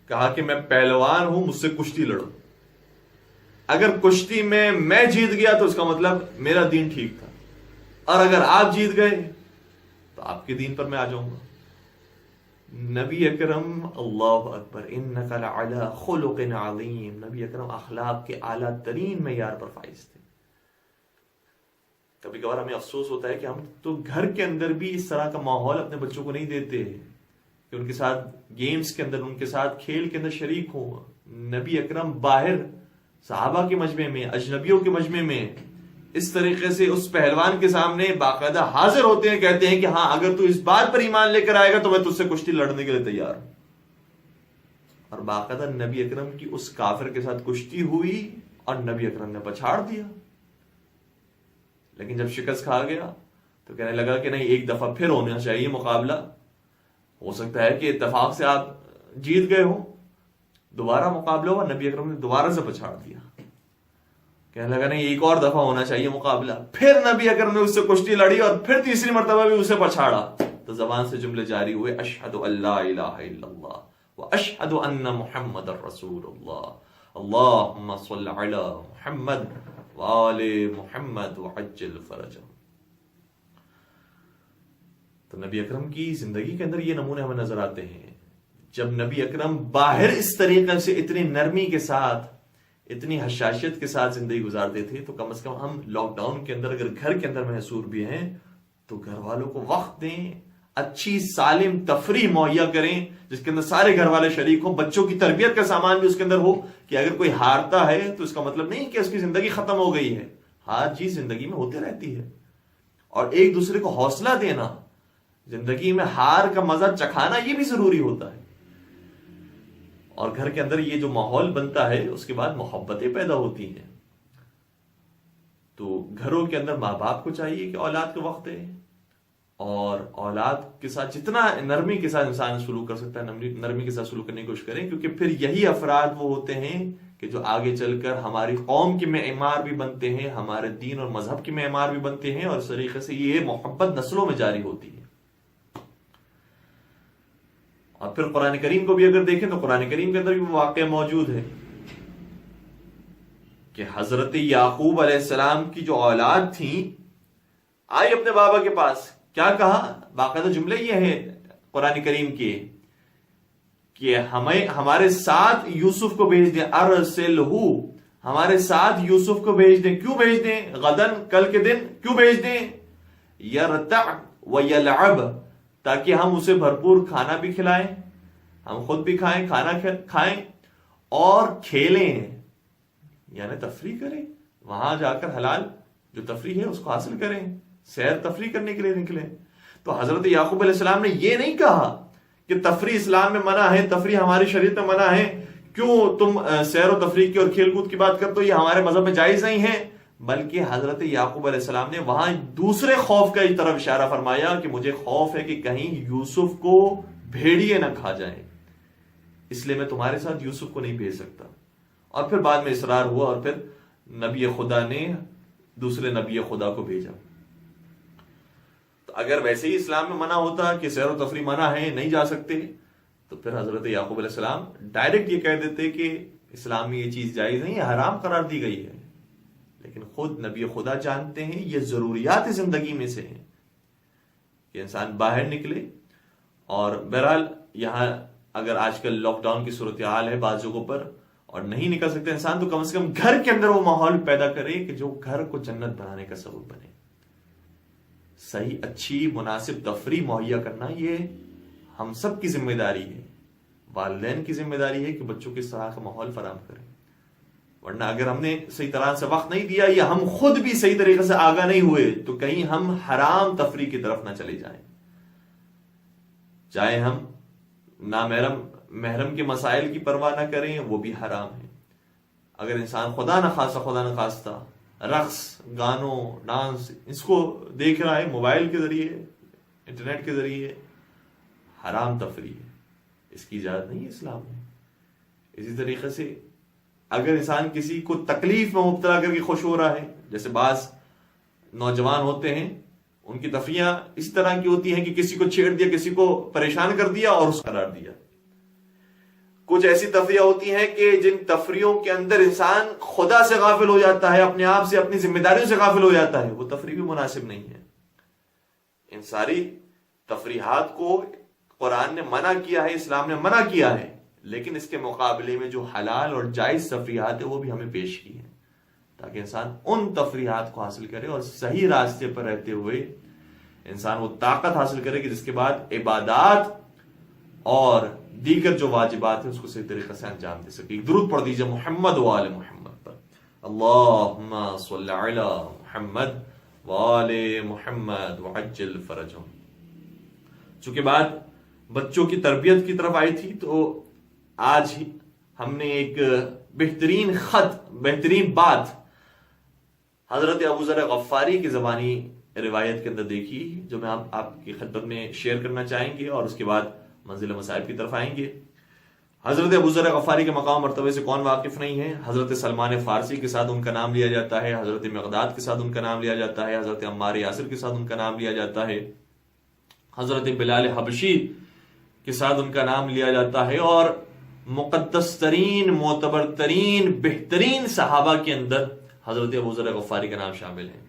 کہا کہ میں پہلوان ہوں، مجھ سے کشتی لڑو، اگر کشتی میں جیت گیا تو اس کا مطلب میرا دین ٹھیک تھا، اور اگر آپ جیت گئے تو آپ کے دین پر میں آ جاؤں گا۔ نبی اکرم اللہ اکبر انک لعلی خلق عظیم، نبی اکرم اخلاق کے اعلیٰ ترین معیار پر فائز تھے۔ کبھی کبھار ہمیں افسوس ہوتا ہے کہ ہم تو گھر کے اندر بھی اس طرح کا ماحول اپنے بچوں کو نہیں دیتے کہ ان کے ساتھ گیمز کے اندر، ان کے ساتھ کھیل کے اندر شریک ہوں۔ نبی اکرم باہر صحابہ کے مجمع میں، اجنبیوں کے مجمع میں اس طریقے سے اس پہلوان کے سامنے باقاعدہ حاضر ہوتے ہیں، کہتے ہیں کہ ہاں اگر تو اس بات پر ایمان لے کر آئے گا تو میں تجھ سے کشتی لڑنے کے لیے تیار ہوں۔ اور باقاعدہ نبی اکرم کی اس کافر کے ساتھ کشتی ہوئی اور نبی اکرم نے پچھاڑ دیا۔ لیکن جب شکست کھا گیا تو کہنے لگا کہ نہیں، ایک دفعہ پھر ہونا چاہیے مقابلہ، ہو سکتا ہے کہ اتفاق سے آپ جیت گئے ہوں۔ دوبارہ مقابلہ ہوا، نبی اکرم نے دوبارہ سے پچھاڑ دیا، کہنے لگا نہیں، ایک اور دفعہ ہونا چاہیے مقابلہ۔ پھر نبی اکرم نے اس سے کشتی لڑی اور پھر تیسری مرتبہ بھی اسے پچھاڑا، تو زبان سے جملے جاری ہوئے، اشہد ان لا الہ الا اللہ واشہد ان محمد رسول اللہ، اللہم صل علی محمد وآل محمد وعجل فرجہ۔ تو نبی اکرم کی زندگی کے اندر یہ نمونے ہمیں نظر آتے ہیں۔ جب نبی اکرم باہر اس طریقے سے اتنی نرمی کے ساتھ، اتنی حشاشیت کے ساتھ زندگی گزارتے تھے، تو کم از کم ہم لاک ڈاؤن کے اندر اگر گھر کے اندر محصور بھی ہیں تو گھر والوں کو وقت دیں، اچھی سالم تفریح مہیا کریں جس کے اندر سارے گھر والے شریک ہوں، بچوں کی تربیت کا سامان بھی اس کے اندر ہو کہ اگر کوئی ہارتا ہے تو اس کا مطلب نہیں کہ اس کی زندگی ختم ہو گئی ہے، ہار جیت زندگی میں ہوتے رہتی ہے، اور ایک دوسرے کو حوصلہ دینا، زندگی میں ہار کا مزہ چکھانا، یہ بھی ضروری ہوتا ہے۔ اور گھر کے اندر یہ جو ماحول بنتا ہے اس کے بعد محبتیں پیدا ہوتی ہیں۔ تو گھروں کے اندر ماں باپ کو چاہیے کہ اولاد کو وقت دے، اور اولاد کے ساتھ جتنا نرمی کے ساتھ انسان سلوک کر سکتا ہے نرمی کے ساتھ سلوک کرنے کی کوشش کریں، کیونکہ پھر یہی افراد وہ ہوتے ہیں کہ جو آگے چل کر ہماری قوم کے معمار بھی بنتے ہیں، ہمارے دین اور مذہب کے معمار بھی بنتے ہیں، اور اس طریقے سے یہ محبت نسلوں میں جاری ہوتی ہے۔ اور پھر قرآن کریم کو بھی اگر دیکھیں تو قرآن کریم کے اندر بھی وہ واقعہ موجود ہے کہ حضرت یعقوب علیہ السلام کی جو اولاد تھیں آئی اپنے بابا کے پاس، کیا کہا؟ باقاعدہ جملے یہ ہے قرآن کریم کے کہ ہمارے ساتھ یوسف کو بھیج دیں، ارسلہو، ہمارے ساتھ یوسف کو بھیج دیں۔ کیوں بھیج دیں؟ غدن، کل کے دن کیوں بھیج دیں؟ یرتع ویلعب، تاکہ ہم اسے بھرپور کھانا بھی کھلائیں، ہم خود بھی کھائیں، کھانا کھائیں اور کھیلیں، یعنی تفریح کریں، وہاں جا کر حلال جو تفریح ہے اس کو حاصل کریں، سیر تفریح کرنے کے لیے نکلیں۔ تو حضرت یعقوب علیہ السلام نے یہ نہیں کہا کہ تفریح اسلام میں منع ہے، تفریح ہماری شریعت میں منع ہے، کیوں تم سیر و تفریح کی اور کھیل کود کی بات کرتے ہو، یہ ہمارے مذہب میں جائز نہیں ہے، بلکہ حضرت یعقوب علیہ السلام نے وہاں دوسرے خوف کا طرف اشارہ فرمایا کہ مجھے خوف ہے کہ کہیں یوسف کو بھیڑیے نہ کھا جائیں، اس لیے میں تمہارے ساتھ یوسف کو نہیں بھیج سکتا۔ اور پھر بعد میں اصرار ہوا اور پھر نبی خدا نے دوسرے نبی خدا کو بھیجا۔ تو اگر ویسے ہی اسلام میں منع ہوتا کہ سیر و تفریح منع ہے، نہیں جا سکتے، تو پھر حضرت یعقوب علیہ السلام ڈائریکٹ یہ کہہ دیتے کہ اسلام میں یہ چیز جائز نہیں ہے، حرام قرار دی گئی ہے۔ لیکن خود نبی خدا جانتے ہیں یہ ضروریات زندگی میں سے ہیں کہ انسان باہر نکلے۔ اور بہرحال یہاں اگر آج کل لاک ڈاؤن کی صورتحال ہے بعض جگہوں پر اور نہیں نکل سکتے انسان، تو کم سے کم گھر کے اندر وہ ماحول پیدا کرے کہ جو گھر کو جنت بنانے کا سبب بنے۔ صحیح، اچھی، مناسب تفریح مہیا کرنا یہ ہم سب کی ذمہ داری ہے، والدین کی ذمہ داری ہے کہ بچوں کو اس طرح کا ماحول فراہم کریں، ورنہ اگر ہم نے صحیح طرح سے وقت نہیں دیا یا ہم خود بھی صحیح طریقے سے آگاہ نہیں ہوئے تو کہیں ہم حرام تفریح کی طرف نہ چلے جائیں، چاہے ہم محرم کے مسائل کی پرواہ نہ کریں، وہ بھی حرام ہے۔ اگر انسان خدا نہ خواستہ رقص، گانوں، ڈانس اس کو دیکھ رہا ہے موبائل کے ذریعے، انٹرنیٹ کے ذریعے، حرام تفریح ہے، اس کی اجازت نہیں ہے اسلام میں۔ اسی طریقے سے اگر انسان کسی کو تکلیف میں مبتلا کر کے خوش ہو رہا ہے، جیسے بعض نوجوان ہوتے ہیں ان کی تفریحاں اس طرح کی ہوتی ہیں کہ کسی کو چھیڑ دیا، کسی کو پریشان کر دیا اور اس قرار دیا۔ کچھ ایسی تفریح ہوتی ہیں کہ جن تفریحوں کے اندر انسان خدا سے غافل ہو جاتا ہے، اپنے آپ سے، اپنی ذمہ داریوں سے غافل ہو جاتا ہے، وہ تفریح بھی مناسب نہیں ہے۔ ان ساری تفریحات کو قرآن نے منع کیا ہے، اسلام نے منع کیا ہے، لیکن اس کے مقابلے میں جو حلال اور جائز تفریحات ہیں وہ بھی ہمیں پیش کی ہیں تاکہ انسان ان تفریحات کو حاصل کرے اور صحیح راستے پر رہتے ہوئے انسان وہ طاقت حاصل کرے کہ جس کے بعد عبادات اور دیگر جو واجبات ہیں اس کو صحیح طریقے سے انجام دے سکے۔ درود پڑھ دیجئے محمد و آل محمد پر، اللہم صلی علی محمد و آل محمد وعجل فرجہم۔ چونکہ بات بچوں کی تربیت کی طرف آئی تھی تو آج ہی ہم نے ایک بہترین بات حضرت ابو ذر غفاری کی زبانی روایت کے اندر دیکھی جو میں آپ کی خدمت میں شیئر کرنا چاہیں گے، اور اس کے بعد منزل مصائب کی طرف آئیں گے۔ حضرت ابو ذر غفاری کے مقام مرتبے سے کون واقف نہیں ہے؟ حضرت سلمان فارسی کے ساتھ ان کا نام لیا جاتا ہے، حضرت مقداد کے ساتھ ان کا نام لیا جاتا ہے، حضرت عمار یاسر کے ساتھ ان کا نام لیا جاتا ہے، حضرت بلال حبشی کے ساتھ ان کا نام لیا جاتا ہے، اور مقدس ترین، معتبر ترین، بہترین صحابہ کے اندر حضرت ابو ذر غفاری کا نام شامل ہے۔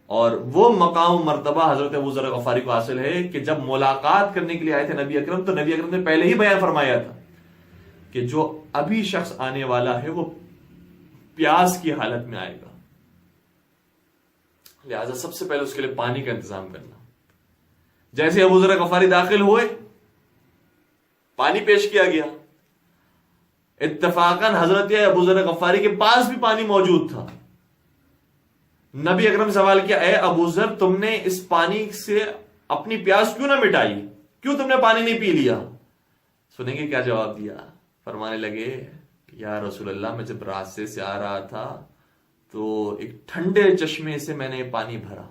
اور وہ مقام مرتبہ حضرت ابو ذر غفاری کو حاصل ہے کہ جب ملاقات کرنے کے لیے آئے تھے نبی اکرم، تو نبی اکرم نے پہلے ہی بیان فرمایا تھا کہ جو ابھی شخص آنے والا ہے وہ پیاس کی حالت میں آئے گا، لہذا سب سے پہلے اس کے لیے پانی کا انتظام کرنا۔ جیسے ابو ذر غفاری داخل ہوئے، پانی پیش کیا گیا، اتفاقاً حضرت ابو ذر غفاری کے پاس بھی پانی موجود تھا۔ نبی اکرم سوال کیا، اے ابو ذر، تم نے اس پانی سے اپنی پیاس کیوں نہ مٹائی، کیوں تم نے پانی نہیں پی لیا؟ سنیں گے کیا جواب دیا؟ فرمانے لگے، یا رسول اللہ، میں جب راستے سے آ رہا تھا تو ایک ٹھنڈے چشمے سے میں نے پانی بھرا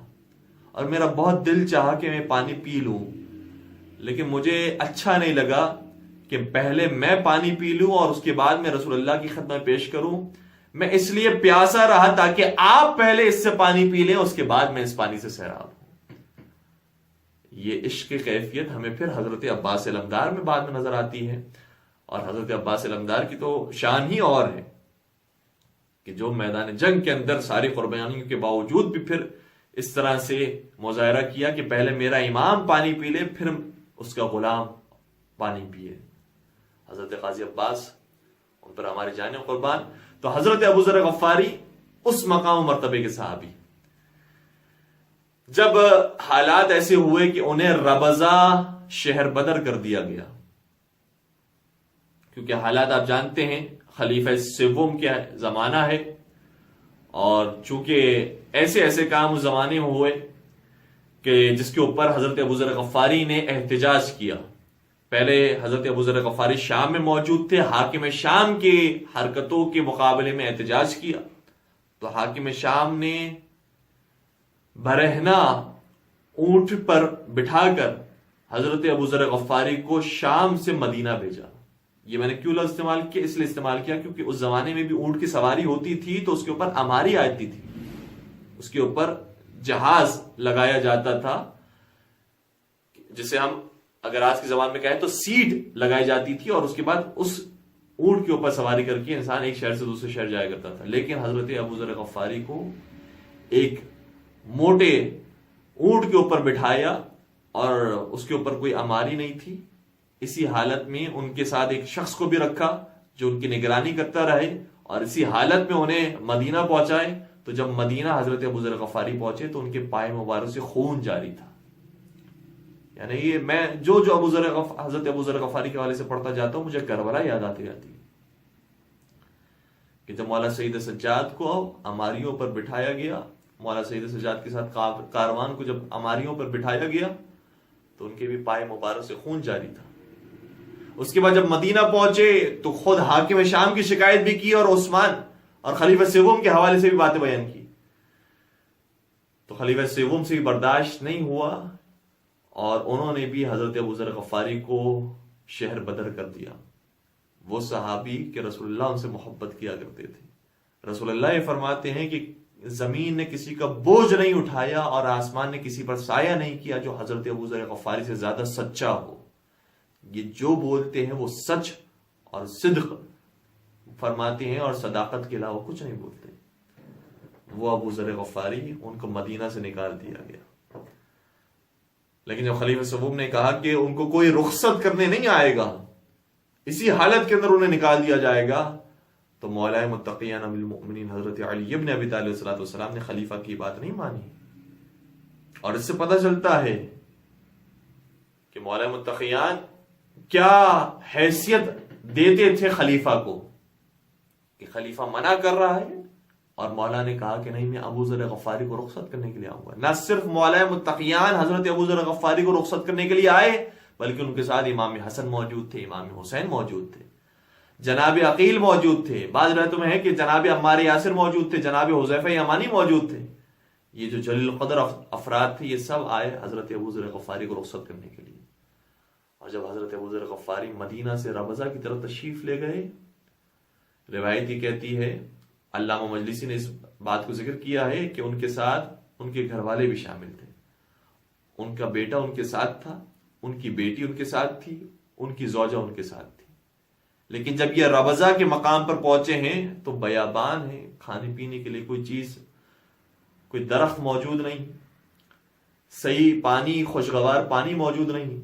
اور میرا بہت دل چاہا کہ میں پانی پی لوں، لیکن مجھے اچھا نہیں لگا کہ پہلے میں پانی پی لوں اور اس کے بعد میں رسول اللہ کی خدمت میں پیش کروں۔ میں اس لیے پیاسا رہا تاکہ آپ پہلے اس سے پانی پی لیں، اس کے بعد میں اس پانی سے سیراب ہوں۔ یہ عشق کی کیفیت ہمیں پھر حضرت عباس علمدار میں بعد میں نظر آتی ہے، اور حضرت عباس علمدار کی تو شان ہی اور ہے کہ جو میدان جنگ کے اندر ساری قربانیوں کے باوجود بھی پھر اس طرح سے مظاہرہ کیا کہ پہلے میرا امام پانی پی لے پھر اس کا غلام پانی پیے۔ حضرت قاضی عباس، ان پر ہماری جانیں قربان۔ تو حضرت ابو ذر غفاری اس مقام و مرتبے کے صحابی، جب حالات ایسے ہوئے کہ انہیں ربضہ شہر بدر کر دیا گیا، کیونکہ حالات آپ جانتے ہیں خلیفہ سوم کا زمانہ ہے، اور چونکہ ایسے کام اس زمانے میں ہوئے کہ جس کے اوپر حضرت ابو ذر غفاری نے احتجاج کیا۔ پہلے حضرت ابو ذر غفاری شام میں موجود تھے، حاکم شام کی حرکتوں کے مقابلے میں احتجاج کیا، تو حاکم شام نے برہنہ اونٹ پر بٹھا کر حضرت ابو ذر غفاری کو شام سے مدینہ بھیجا۔ یہ میں نے کیوں لفظ استعمال کیا؟ اس لیے استعمال کیا کیونکہ اس زمانے میں بھی اونٹ کی سواری ہوتی تھی تو اس کے اوپر اماری آتی تھی، اس کے اوپر جہاز لگایا جاتا تھا، جسے ہم اگر آج کے زمان میں کہیں تو سیٹ لگائی جاتی تھی، اور اس کے بعد اس اونٹ کے اوپر سواری کر کے انسان ایک شہر سے دوسرے شہر جایا کرتا تھا۔ لیکن حضرت ابو ذر غفاری کو ایک موٹے اونٹ کے اوپر بٹھایا اور اس کے اوپر کوئی اماری نہیں تھی۔ اسی حالت میں ان کے ساتھ ایک شخص کو بھی رکھا جو ان کی نگرانی کرتا رہے، اور اسی حالت میں انہیں مدینہ پہنچائے۔ تو جب مدینہ حضرت ابو ذر غفاری پہنچے تو ان کے پائے مبارک سے خون جاری تھا۔ یعنی یہ میں جو حضرت ابو ذر غفاری کے حوالے سے پڑھتا جاتا ہوں، مجھے کربلا یاد آتی جاتی ہے کہ جب مولا سید سجاد کو اماریوں پر بٹھایا گیا، مولا سید سجاد کے ساتھ کاروان کو جب اماریوں پر بٹھایا گیا تو ان کے بھی پائے مبارک سے خون جاری تھا۔ اس کے بعد جب مدینہ پہنچے تو خود حاکم شام کی شکایت بھی کی، اور عثمان اور خلیفہ سوم کے حوالے سے بھی باتیں بیان کی، تو خلیفہ سوم سے بھی برداشت نہیں ہوا، اور انہوں نے بھی حضرت ابو ذر غفاری کو شہر بدر کر دیا۔ وہ صحابی کہ رسول اللہ ان سے محبت کیا کرتے تھے۔ رسول اللہ یہ فرماتے ہیں کہ زمین نے کسی کا بوجھ نہیں اٹھایا اور آسمان نے کسی پر سایہ نہیں کیا جو حضرت ابو ذر غفاری سے زیادہ سچا ہو۔ یہ جو بولتے ہیں وہ سچ اور صدق فرماتے ہیں، اور صداقت کے علاوہ کچھ نہیں بولتے۔ وہ ابو ذر غفاری، ان کو مدینہ سے نکال دیا گیا، لیکن جب خلیفہ سوم نے کہا کہ ان کو کوئی رخصت کرنے نہیں آئے گا، اسی حالت کے اندر انہیں نکال دیا جائے گا، تو مولا متقیان امیر المؤمنین حضرت علی ابن ابی طالب صلی اللہ علیہ وسلم نے خلیفہ کی بات نہیں مانی۔ اور اس سے پتہ چلتا ہے کہ مولا متقیان کیا حیثیت دیتے تھے خلیفہ کو، کہ خلیفہ منع کر رہا ہے اور مولا نے کہا کہ نہیں، میں ابو ذر غفاری کو رخصت کرنے کے لیے آؤں گا۔ نہ صرف مولا متقیان حضرت ابو ذر غفاری کو رخصت کرنے کے لیے آئے، بلکہ ان کے ساتھ امام حسن موجود تھے، امام حسین موجود تھے، جناب عقیل موجود تھے، بعض روایتوں میں ہے کہ جناب عمار یاسر موجود تھے، جناب حذیفہ یمانی موجود تھے۔ یہ جو جلیل القدر افراد تھے یہ سب آئے حضرت ابو ذر غفاری کو رخصت کرنے کے لیے۔ اور جب حضرت ابو ذر غفاری مدینہ سے ربضہ کی طرف تشریف لے گئے، روایت یہ کہتی ہے، علامہ مجلسی نے اس بات کو ذکر کیا ہے کہ ان کے ساتھ ان کے گھر والے بھی شامل تھے، ان کا بیٹا ان کے ساتھ تھا، ان کی بیٹی ان کے ساتھ تھی، ان کی زوجہ ان کے ساتھ تھی۔ لیکن جب یہ ربضہ کے مقام پر پہنچے ہیں تو بیابان ہے، کھانے پینے کے لیے کوئی چیز، کوئی درخت موجود نہیں، صحیح پانی، خوشگوار پانی موجود نہیں۔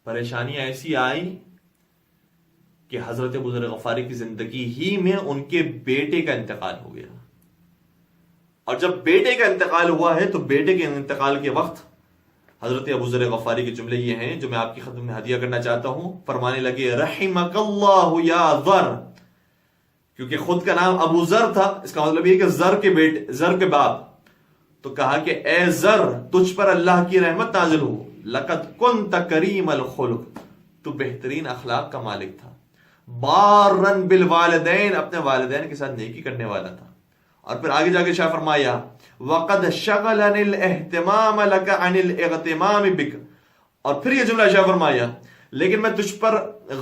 پریشانی ایسی آئی کہ حضرت ابو ذر غفاری کی زندگی ہی میں ان کے بیٹے کا انتقال ہو گیا، اور جب بیٹے کا انتقال ہوا ہے تو بیٹے کے انتقال کے وقت حضرت ابو ذر غفاری کے جملے یہ ہیں جو میں آپ کی خدمت میں ہدیہ کرنا چاہتا ہوں۔ فرمانے لگے رحمک اللہ یا ذر، کیونکہ خود کا نام ابو ذر تھا، اس کا مطلب یہ کہ ذر کے باپ، تو کہا کہ اے ذر تجھ پر اللہ کی رحمت نازل ہو، لقد کنت کریم الخلق، تو بہترین اخلاق کا مالک تھا، بارن بالوالدین، اپنے والدین کے ساتھ نیکی کرنے والا تھا، اور پھر آگے جا کے شاہ فرمایا وَقَدْ شَغَلَنِ الْإِهْتِمَامَ لَكَ عَنِ الْإِغْتِمَامِ بِكَ، اور پھر یہ جملہ شاہ فرمایا لیکن میں تجھ پر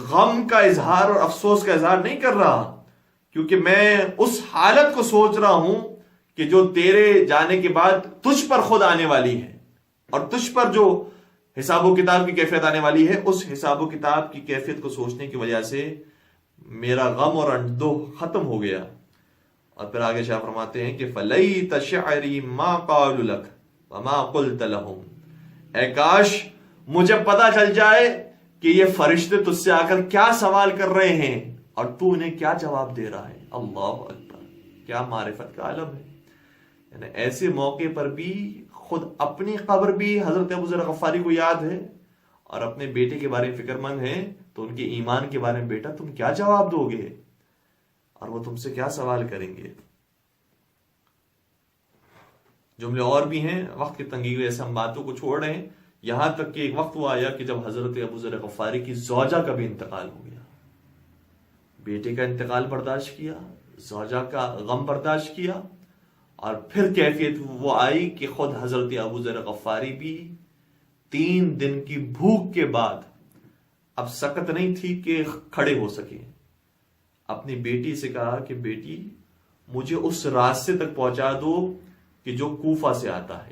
غم کا اظہار اور افسوس کا اظہار نہیں کر رہا، کیونکہ میں اس حالت کو سوچ رہا ہوں کہ جو تیرے جانے کے بعد تجھ پر خود آنے والی ہے، اور تجھ پر جو حساب و کتاب کی کیفیت آنے والی ہے، اس حساب و کتاب کی کیفیت کو سوچنے کی وجہ سے میرا غم اور اندوہ ختم ہو گیا۔ اور پھر آگے شاہ فرماتے ہیں کہ فَلَيْتَ شَعْرِي مَا قَالُ لَكَ وَمَا قُلْتَ لَهُمْ، اے کاش مجھے پتا چل جائے کہ یہ فرشتے تجھ سے آ کر کیا سوال کر رہے ہیں اور تو انہیں کیا جواب دے رہا ہے۔ اللہ اکبر، کیا معرفت کا عالم ہے۔ یعنی ایسے موقع پر بھی خود اپنی قبر بھی حضرت ابو ذر غفاری کو یاد ہے اور اپنے بیٹے کے بارے میں فکر مند ہے، تو ان کے ایمان کے بارے میں بیٹا تم کیا جواب دو گے اور وہ تم سے کیا سوال کریں گے۔ جملے اور بھی ہیں، وقت کی تنگی کی وجہ سے ہم باتوں کو چھوڑ رہے ہیں، یہاں تک کہ ایک وقت وہ آیا کہ جب حضرت ابو ذر غفاری کی زوجہ کا بھی انتقال ہو گیا، بیٹے کا انتقال برداشت کیا، زوجہ کا غم برداشت کیا، اور پھر کیفیت وہ آئی کہ خود حضرت ابو ذر غفاری بھی 3 دن کی بھوک کے بعد اب سکت نہیں تھی کہ کھڑے ہو سکے، اپنی بیٹی سے کہا کہ بیٹی مجھے اس راستے تک پہنچا دو کہ جو کوفہ سے آتا ہے۔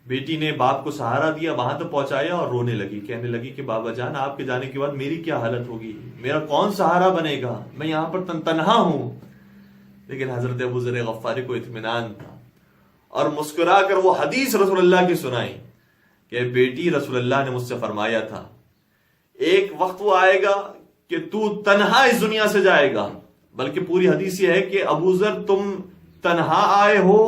بیٹی نے باپ کو سہارا دیا، وہاں تک پہنچایا اور رونے لگی، کہنے لگی کہ بابا جان آپ کے جانے کے بعد میری کیا حالت ہوگی، میرا کون سہارا بنے گا، میں یہاں پر تنہا ہوں۔ لیکن حضرت ابو ذر غفاری کو اطمینان تھا اور مسکرا کر وہ حدیث رسول اللہ کی سنائی کہ بیٹی رسول اللہ نے مجھ سے فرمایا تھا ایک وقت وہ آئے گا کہ تو تنہا اس دنیا سے جائے گا، بلکہ پوری حدیث یہ ہے کہ ابو ذر تم تنہا آئے ہو،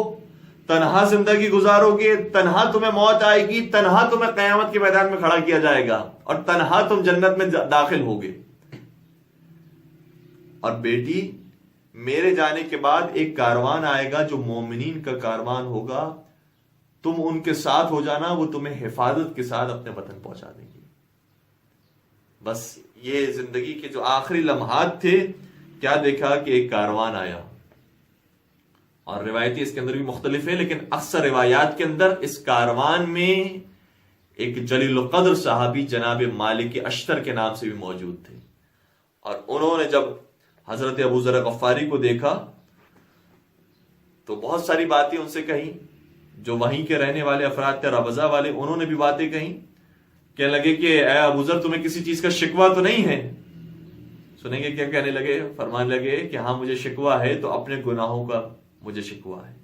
تنہا زندگی گزارو گے، تنہا تمہیں موت آئے گی، تنہا تمہیں قیامت کے میدان میں کھڑا کیا جائے گا اور تنہا تم جنت میں داخل ہوگے۔ اور بیٹی میرے جانے کے بعد ایک کاروان آئے گا جو مومنین کا کاروان ہوگا، تم ان کے ساتھ ہو جانا، وہ تمہیں حفاظت کے ساتھ اپنے وطن پہنچا دیں گے۔ بس یہ زندگی کے جو آخری لمحات تھے، کیا دیکھا کہ ایک کاروان آیا، اور روایتی اس کے اندر بھی مختلف ہے، لیکن اکثر روایات کے اندر اس کاروان میں ایک جلیل القدر صحابی جناب مالک اشتر کے نام سے بھی موجود تھے، اور انہوں نے جب حضرت ابو ذر غفاری کو دیکھا تو بہت ساری باتیں ان سے کہیں، جو وہیں کے رہنے والے افراد تھے، ربضہ والے، انہوں نے بھی باتیں کہیں، کہنے لگے کہ اے ابو ذر تمہیں کسی چیز کا شکوہ تو نہیں ہے؟ سنیں گے کیا کہنے لگے، فرمانے لگے کہ ہاں مجھے شکوہ ہے، تو اپنے گناہوں کا مجھے شکوہ ہے،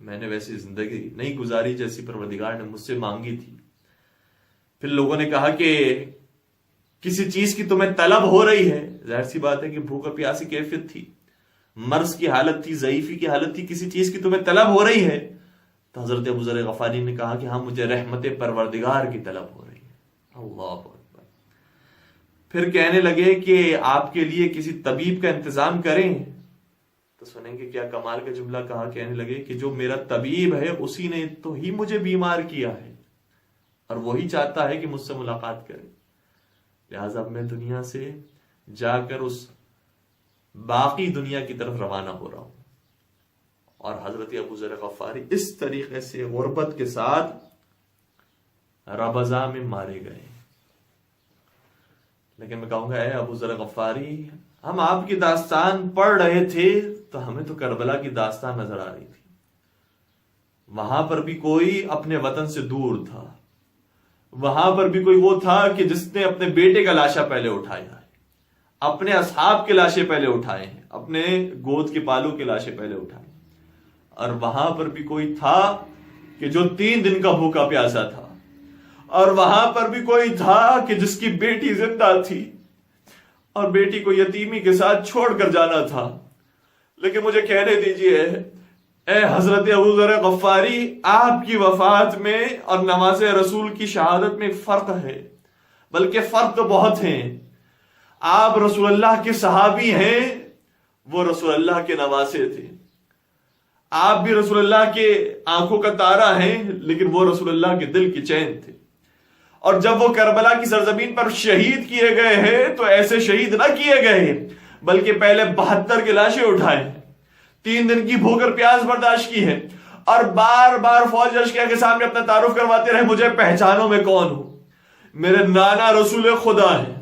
میں نے ویسی زندگی نہیں گزاری جیسی پروردگار نے مجھ سے مانگی تھی۔ پھر لوگوں نے کہا کہ کسی چیز کی تمہیں طلب ہو رہی ہے، ظاہر سی بات ہے کہ بھوک اور پیاسی کیفیت تھی، مرض کی حالت تھی، ضعیفی کی حالت تھی، کسی چیز کی تمہیں طلب ہو رہی ہے؟ تو حضرت ابو ذر غفاری نے کہا کہ ہاں مجھے رحمت پروردگار کی طلب ہو رہی ہے۔ اللہ اکبر۔ پھر کہنے لگے کہ آپ کے لیے کسی طبیب کا انتظام کریں، تو سنیں گے کیا کمال کا جملہ کہا، کہنے لگے کہ جو میرا طبیب ہے اسی نے تو ہی مجھے بیمار کیا ہے اور وہی چاہتا ہے کہ مجھ سے ملاقات کرے، لہٰذا اب میں دنیا سے جا کر اس باقی دنیا کی طرف روانہ ہو رہا ہوں۔ اور حضرت ابو ذر غفاری اس طریقے سے غربت کے ساتھ ربضہ میں مارے گئے۔ لیکن میں کہوں گا اے ابو ذر غفاری، ہم آپ کی داستان پڑھ رہے تھے تو ہمیں تو کربلا کی داستان نظر آ رہی تھی، وہاں پر بھی کوئی اپنے وطن سے دور تھا، وہاں پر بھی کوئی وہ تھا کہ جس نے اپنے بیٹے کا لاشا پہلے اٹھایا ہے، اپنے اصحاب کے لاشے پہلے اٹھائے ہیں، اپنے گود کے پالو کے لاشے پہلے اٹھائے، اور وہاں پر بھی کوئی تھا کہ جو 3 دن کا بھوکا پیاسا تھا، اور وہاں پر بھی کوئی تھا کہ جس کی بیٹی زندہ تھی اور بیٹی کو یتیمی کے ساتھ چھوڑ کر جانا تھا۔ لیکن مجھے کہنے دیجئے اے حضرت ابو ذر غفاری، آپ کی وفات میں اور نماز رسول کی شہادت میں فرق ہے، بلکہ فرق تو بہت ہیں۔ آپ رسول اللہ کے صحابی ہیں، وہ رسول اللہ کے نواسے تھے، آپ بھی رسول اللہ کے آنکھوں کا تارا ہیں، لیکن وہ رسول اللہ کے دل کی چین تھے۔ اور جب وہ کربلا کی سرزمین پر شہید کیے گئے ہیں تو ایسے شہید نہ کیے گئے بلکہ پہلے 72 کی لاشیں اٹھائے، 3 دن کی بھوک اور پیاس برداشت کی ہے، اور بار بار فوج لشکر کے سامنے اپنا تعارف کرواتے رہے، مجھے پہچانو میں کون ہوں، میرے نانا رسول خدا ہے،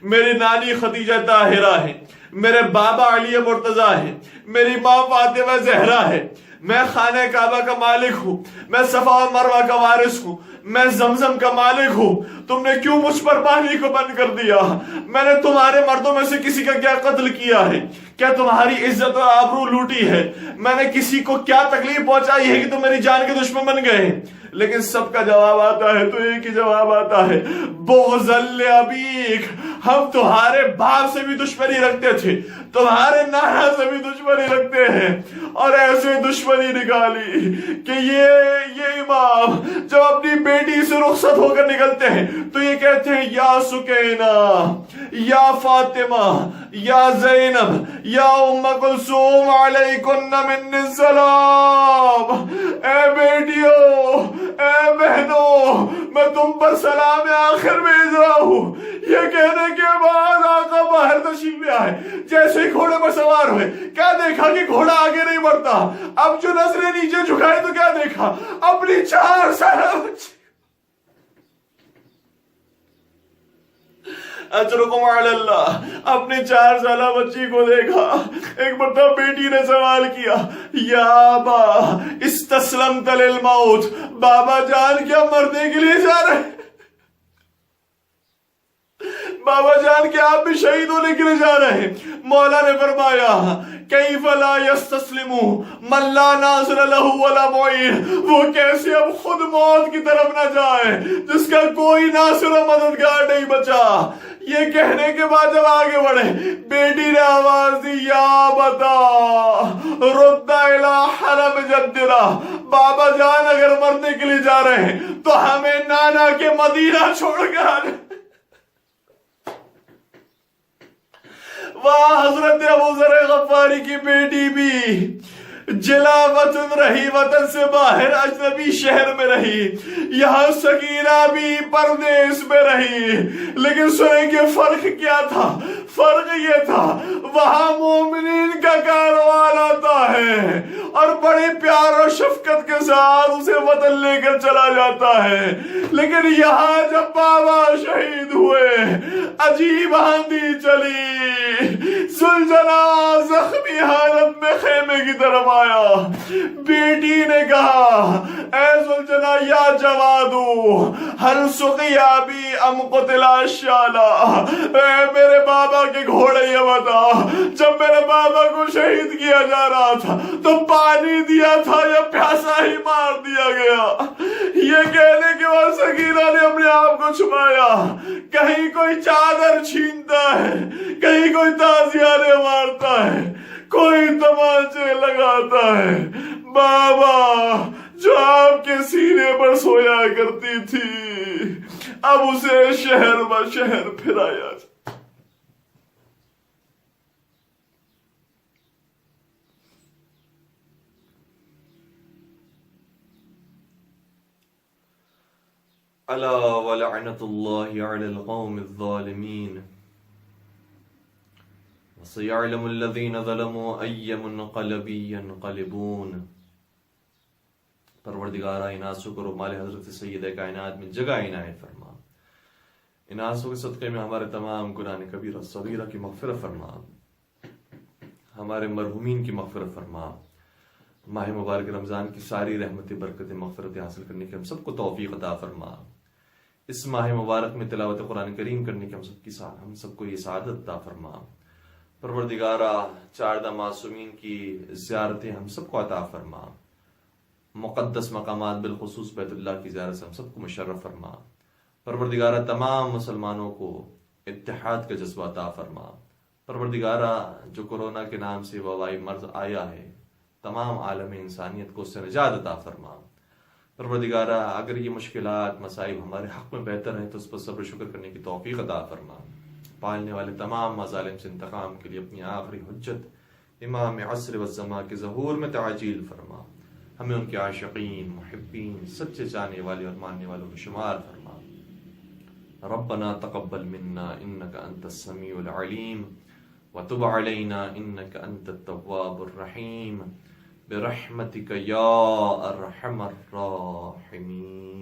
میری نانی خدیجہ طاہرہ ہے، میرے بابا علی مرتضیٰ ہے، میری ماں فاطمہ زہرا ہے، میں خانہ کعبہ کا مالک ہوں، میں صفا و مروہ کا وارث ہوں، میں زمزم کا مالک ہوں، تم نے کیوں مجھ پر پانی کو بند کر دیا؟ میں نے تمہارے مردوں میں سے کسی کا کیا قتل کیا ہے؟ کیا تمہاری عزت اور آبرو لوٹی ہے؟ میں نے کسی کو کیا تکلیف پہنچائی ہے کہ تم میری جان کے دشمن بن گئے؟ لیکن سب کا جواب آتا ہے تو ایک ہی جواب آتا ہے، بغضل ابیک، ہم تمہارے باپ سے بھی دشمنی رکھتے تھے، تمہارے نانا سے بھی دشمنی رکھتے ہیں، اور ایسے دشمنی نکالی کہ یہ امام جب اپنی بیٹی سے رخصت ہو کر نکلتے ہیں تو یہ کہتے ہیں، یا سکینہ، یا فاطمہ، یا زینب، یا ام کلثوم، علیکن من السلام، اے بیٹیوں، اے بہنوں، میں تم پر سلام آخر بھیج رہا ہوں۔ یہ کہنے کے بعد آقا باہر تشریف لے آئے، جیسے ہی گھوڑے پر سوار ہوئے کیا دیکھا کہ گھوڑا آگے نہیں بڑھتا، اب جو نظریں نیچے جھکائے تو کیا دیکھا، اپنی 4 سالہ بچی، اجرکم علی اللہ، اپنی 4 سالہ بچی کو دیکھا۔ ایک مرتبہ بیٹی نے سوال کیا، یا ابا استسلمت للموت، بابا جان کیا مرنے کے لیے جا رہے ہیں؟ بابا جان کے آپ بھی شہید ہونے کے لیے جا رہے ہیں؟ مولا نے فرمایا، کیف لا یستسلم من لا ناصر له ولا معین، وہ کیسے اب خود موت کی طرف نہ جائے جس کا کوئی ناصر و مددگار نہیں بچا۔ یہ کہنے کے بعد جب آگے بڑھے، بیٹی نے آواز دی، یا بتا رد الی حرم جدنا، بابا جان اگر مرنے کے لیے جا رہے ہیں تو ہمیں نانا کے مدینہ چھوڑ کر آنے۔ وہاں حضرت ابو ذر غفاری کی بیٹی بھی جلا وطن رہی، وطن سے باہر اجنبی شہر میں رہی، یہاں سکینہ بھی پردیس میں رہی، لیکن سنیں کہ فرق کیا تھا؟ فرق یہ تھا، وہاں مومنین کا کاروان آتا ہے اور بڑے پیار اور شفقت کے ساتھ اسے وطن لے کر چلا جاتا ہے، لیکن یہاں جب بابا شہید ہوئے، عجیب آندھی چلی، زلجنا زخمی حالت میں خیمے کی طرف آیا، بیٹی نے کہا، اے زلجنا یا جوادو ہل سقیا بھی ام قتلا شالا، اے میرے بابا کے گھوڑے یہ بتا، جب میرے بابا کو شہید کیا جا رہا تھا تو پانی دیا تھا یا پیاسا ہی مار دیا گیا؟ یہ کہنے کے بعد سکینہ نے اپنے آپ کو چھپایا، کہیں کوئی چادر چھینتا ہے، کہیں کوئی تازیانے مارتا ہے، کوئی تمانچے لگاتا ہے، بابا جو آپ کے سینے پر سویا کرتی تھی اب اسے شہر و شہر پھرایا۔ الا ولعنت اللہ علی القوم الظالمین وسيعلم الذين ظلموا أي منقلب ينقلبون۔ پروردگارہ ان آنسوں کو مال حضرت سید کائنات میں جگہ عنایت فرما، ان آنسوں کے صدقے میں ہمارے تمام گناہ کبیرہ صغیرہ کی مغفرت فرما، ہمارے مرحومین کی مغفرت فرما، ماہ مبارک رمضان کی ساری رحمت برکت مغفرت حاصل کرنے کی ہم سب کو توفیق عطا فرما، اس ماہ مبارک میں تلاوت قرآن کریم کرنے کی ہم سب کو یہ سعادت عطا فرما۔ پروردگارہ 4 معصومین کی زیارتیں ہم سب کو عطا فرما، مقدس مقامات بالخصوص بیت اللہ کی زیارت سے ہم سب کو مشرف فرما۔ پروردگارہ تمام مسلمانوں کو اتحاد کا جذبہ عطا فرما۔ پروردگارہ جو کورونا کے نام سے وبائی مرض آیا ہے، تمام عالم انسانیت کو اس سے نجات عطا فرما۔ پروردگارہ اگر یہ مشکلات مسائب ہمارے حق میں بہتر ہیں تو اس پر صبر شکر کرنے کی توفیق عطا فرما۔ پالنے والے تمام مظالم سے انتقام کے لیے اپنی آخری حجت امام عصر والزمان کے ظہور میں تعجیل فرما، ہمیں ان کے عاشقین، محبین، سچے چاہنے والے اور ماننے والوں میں شمار فرما۔ ربنا تقبل منا انك انت السميع العليم وتب علينا إنك أنت التواب الرحيم برحمتك يا أرحم الراحمين.